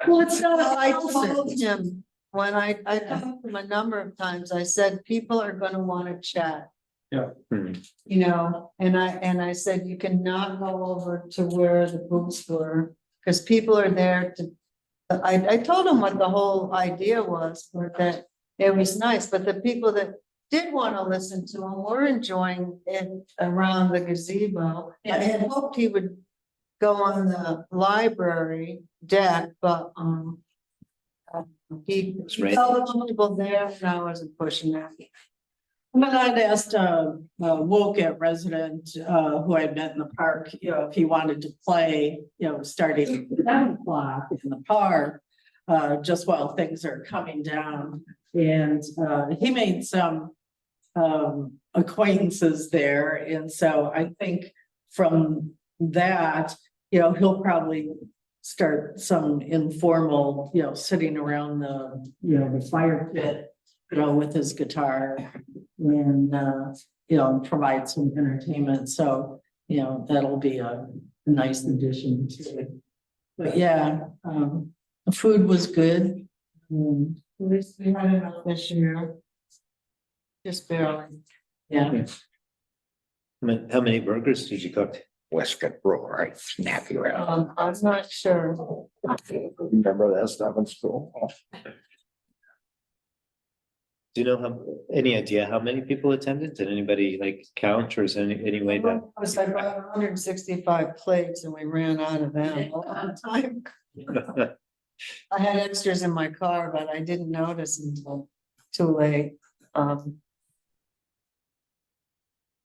Well, it's not Well, I a concert. told him, when I talked to him a number of times, I said, people are gonna wanna chat. Yeah. And I said, you cannot go over to where the booths were, because people are there to. I told him what the whole idea was, but that it was nice, but the people that did wanna listen to him were enjoying it around the gazebo. I had hoped he would go on the library deck, but, he felt comfortable there, and I wasn't pushing that. And then I'd asked Wolcott resident who I met in the park, if he wanted to play, starting at 7 o'clock in the park. Just while things are coming down. And he made some acquaintances there. And so I think from that, he'll probably start some informal, sitting around the fire pit, with his guitar and, provide some entertainment. So, that'll be a nice addition to it. But yeah, the food was good. At least we had enough this year. Just barely. Yeah. How many burgers did you cook? Westcott Roll, right? Snap you out. I'm not sure. Remember that stuff in school? Do you know any idea how many people attended? Did anybody count, or is there any way It to? was like 165 plates and we ran out of them a long time. I had extras in my car, but I didn't notice until too late.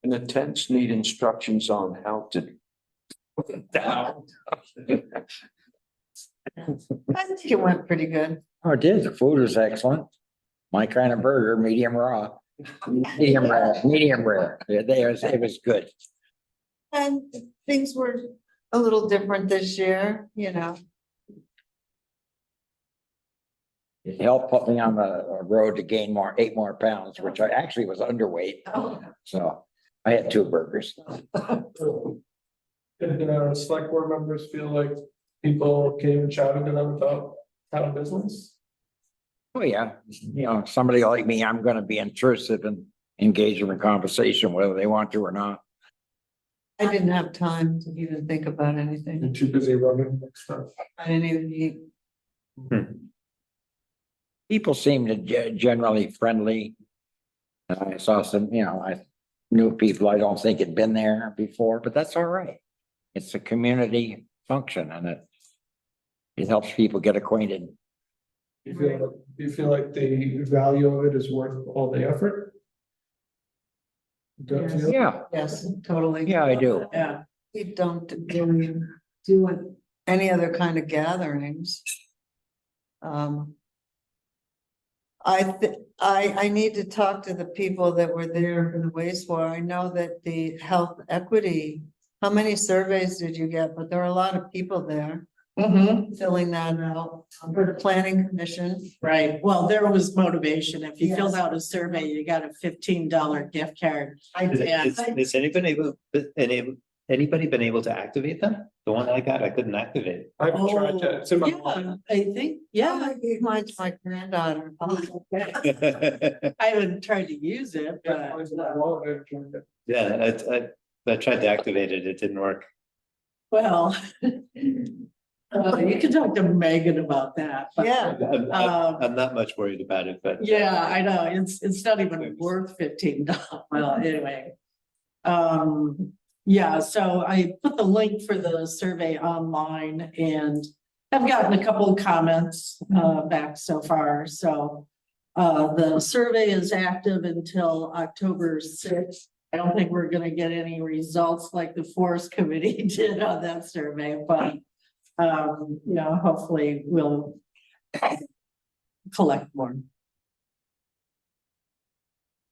And the tents need instructions on how to put them down. I think it went pretty good. Oh, it did. The food was excellent. My kind of burger, medium raw. Medium rare. It was good. And things were a little different this year, It helped put me on the road to gain 8 more pounds, which I actually was underweight. So I had 2 burgers. Did select board members feel like people came and chatted to them about town business? Oh, yeah, you know, somebody like me, I'm gonna be interested in engaging in conversation, whether they want to or not. I didn't have time to even think about anything. You're too busy running stuff. I didn't even eat. People seem to generally friendly. And I saw some, you know, I knew people I don't think had been there before, but that's all right. It's a community function and it helps people get acquainted. Do you feel like the value of it is worth all the effort? Don't you? Yeah, Yes, totally. yeah, I do. Yeah, We don't really do any other kind of gatherings. I need to talk to the people that were there for the wastewater. I know that the health equity, how many surveys did you get? But there are a lot of people there filling that out for the planning commission. right. Well, there was motivation. If you Yes. filled out a survey, you got a $15 gift card. I did. Has anybody been able to activate them? The one I got, I couldn't activate. I've tried to, it's in my Yeah, mind. I think, yeah. I gave mine to my granddaughter. Yeah, I haven't tried to use it, but Mine's in my wallet, I've tried it. I tried to activate it, it didn't work. well. You can talk to Megan about that. But, Yeah, I'm not much worried about it, but. yeah, I know. It's not even worth $15. Well, anyway. Yeah, so I put the link for the survey online and I've gotten a couple of comments back so far. So the survey is active until October 6th. I don't think we're gonna get any results like the Forest Committee did on that survey, but you know, hopefully we'll collect more.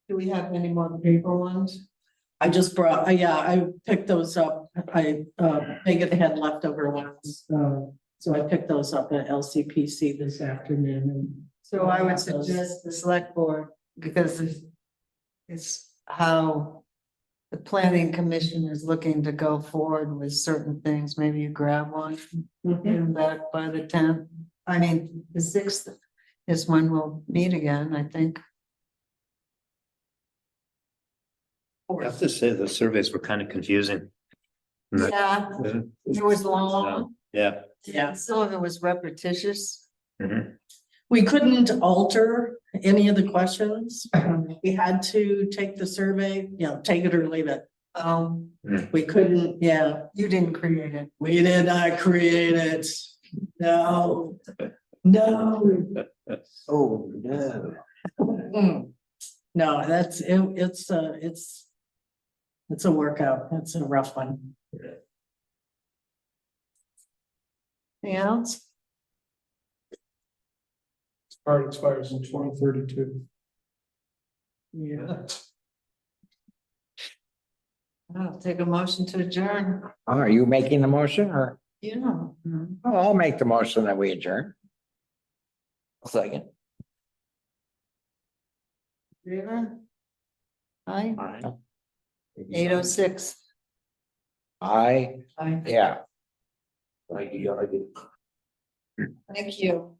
do we have any more paper ones? I just brought, yeah, I picked those up. Megan had leftover ones. So I picked those up at LCPC this afternoon and. So I would suggest the select board, because it's how the planning commission is looking to go forward with certain things. Maybe you grab one, get them back by the 10th. I mean, the 6th is when we'll meet again, I think. I have to say, the surveys were kind of confusing. Yeah, it was long. Yeah. Yeah. Some of it was repetitious. Mhm. We couldn't alter any of the questions. We had to take the survey, you know, take it or leave it. We couldn't, yeah, You didn't create it. we did not create it. No, no. Oh, no. Mm. No, that's it. It's a workout. It's a rough one. Anything else? Card expires in 2032. Yeah. I'll take a motion to adjourn. Are you making the motion or? You know. Oh, I'll make the motion that we adjourn. Second. Favor? Aye. 8:06. Aye, Aye. yeah. Thank you.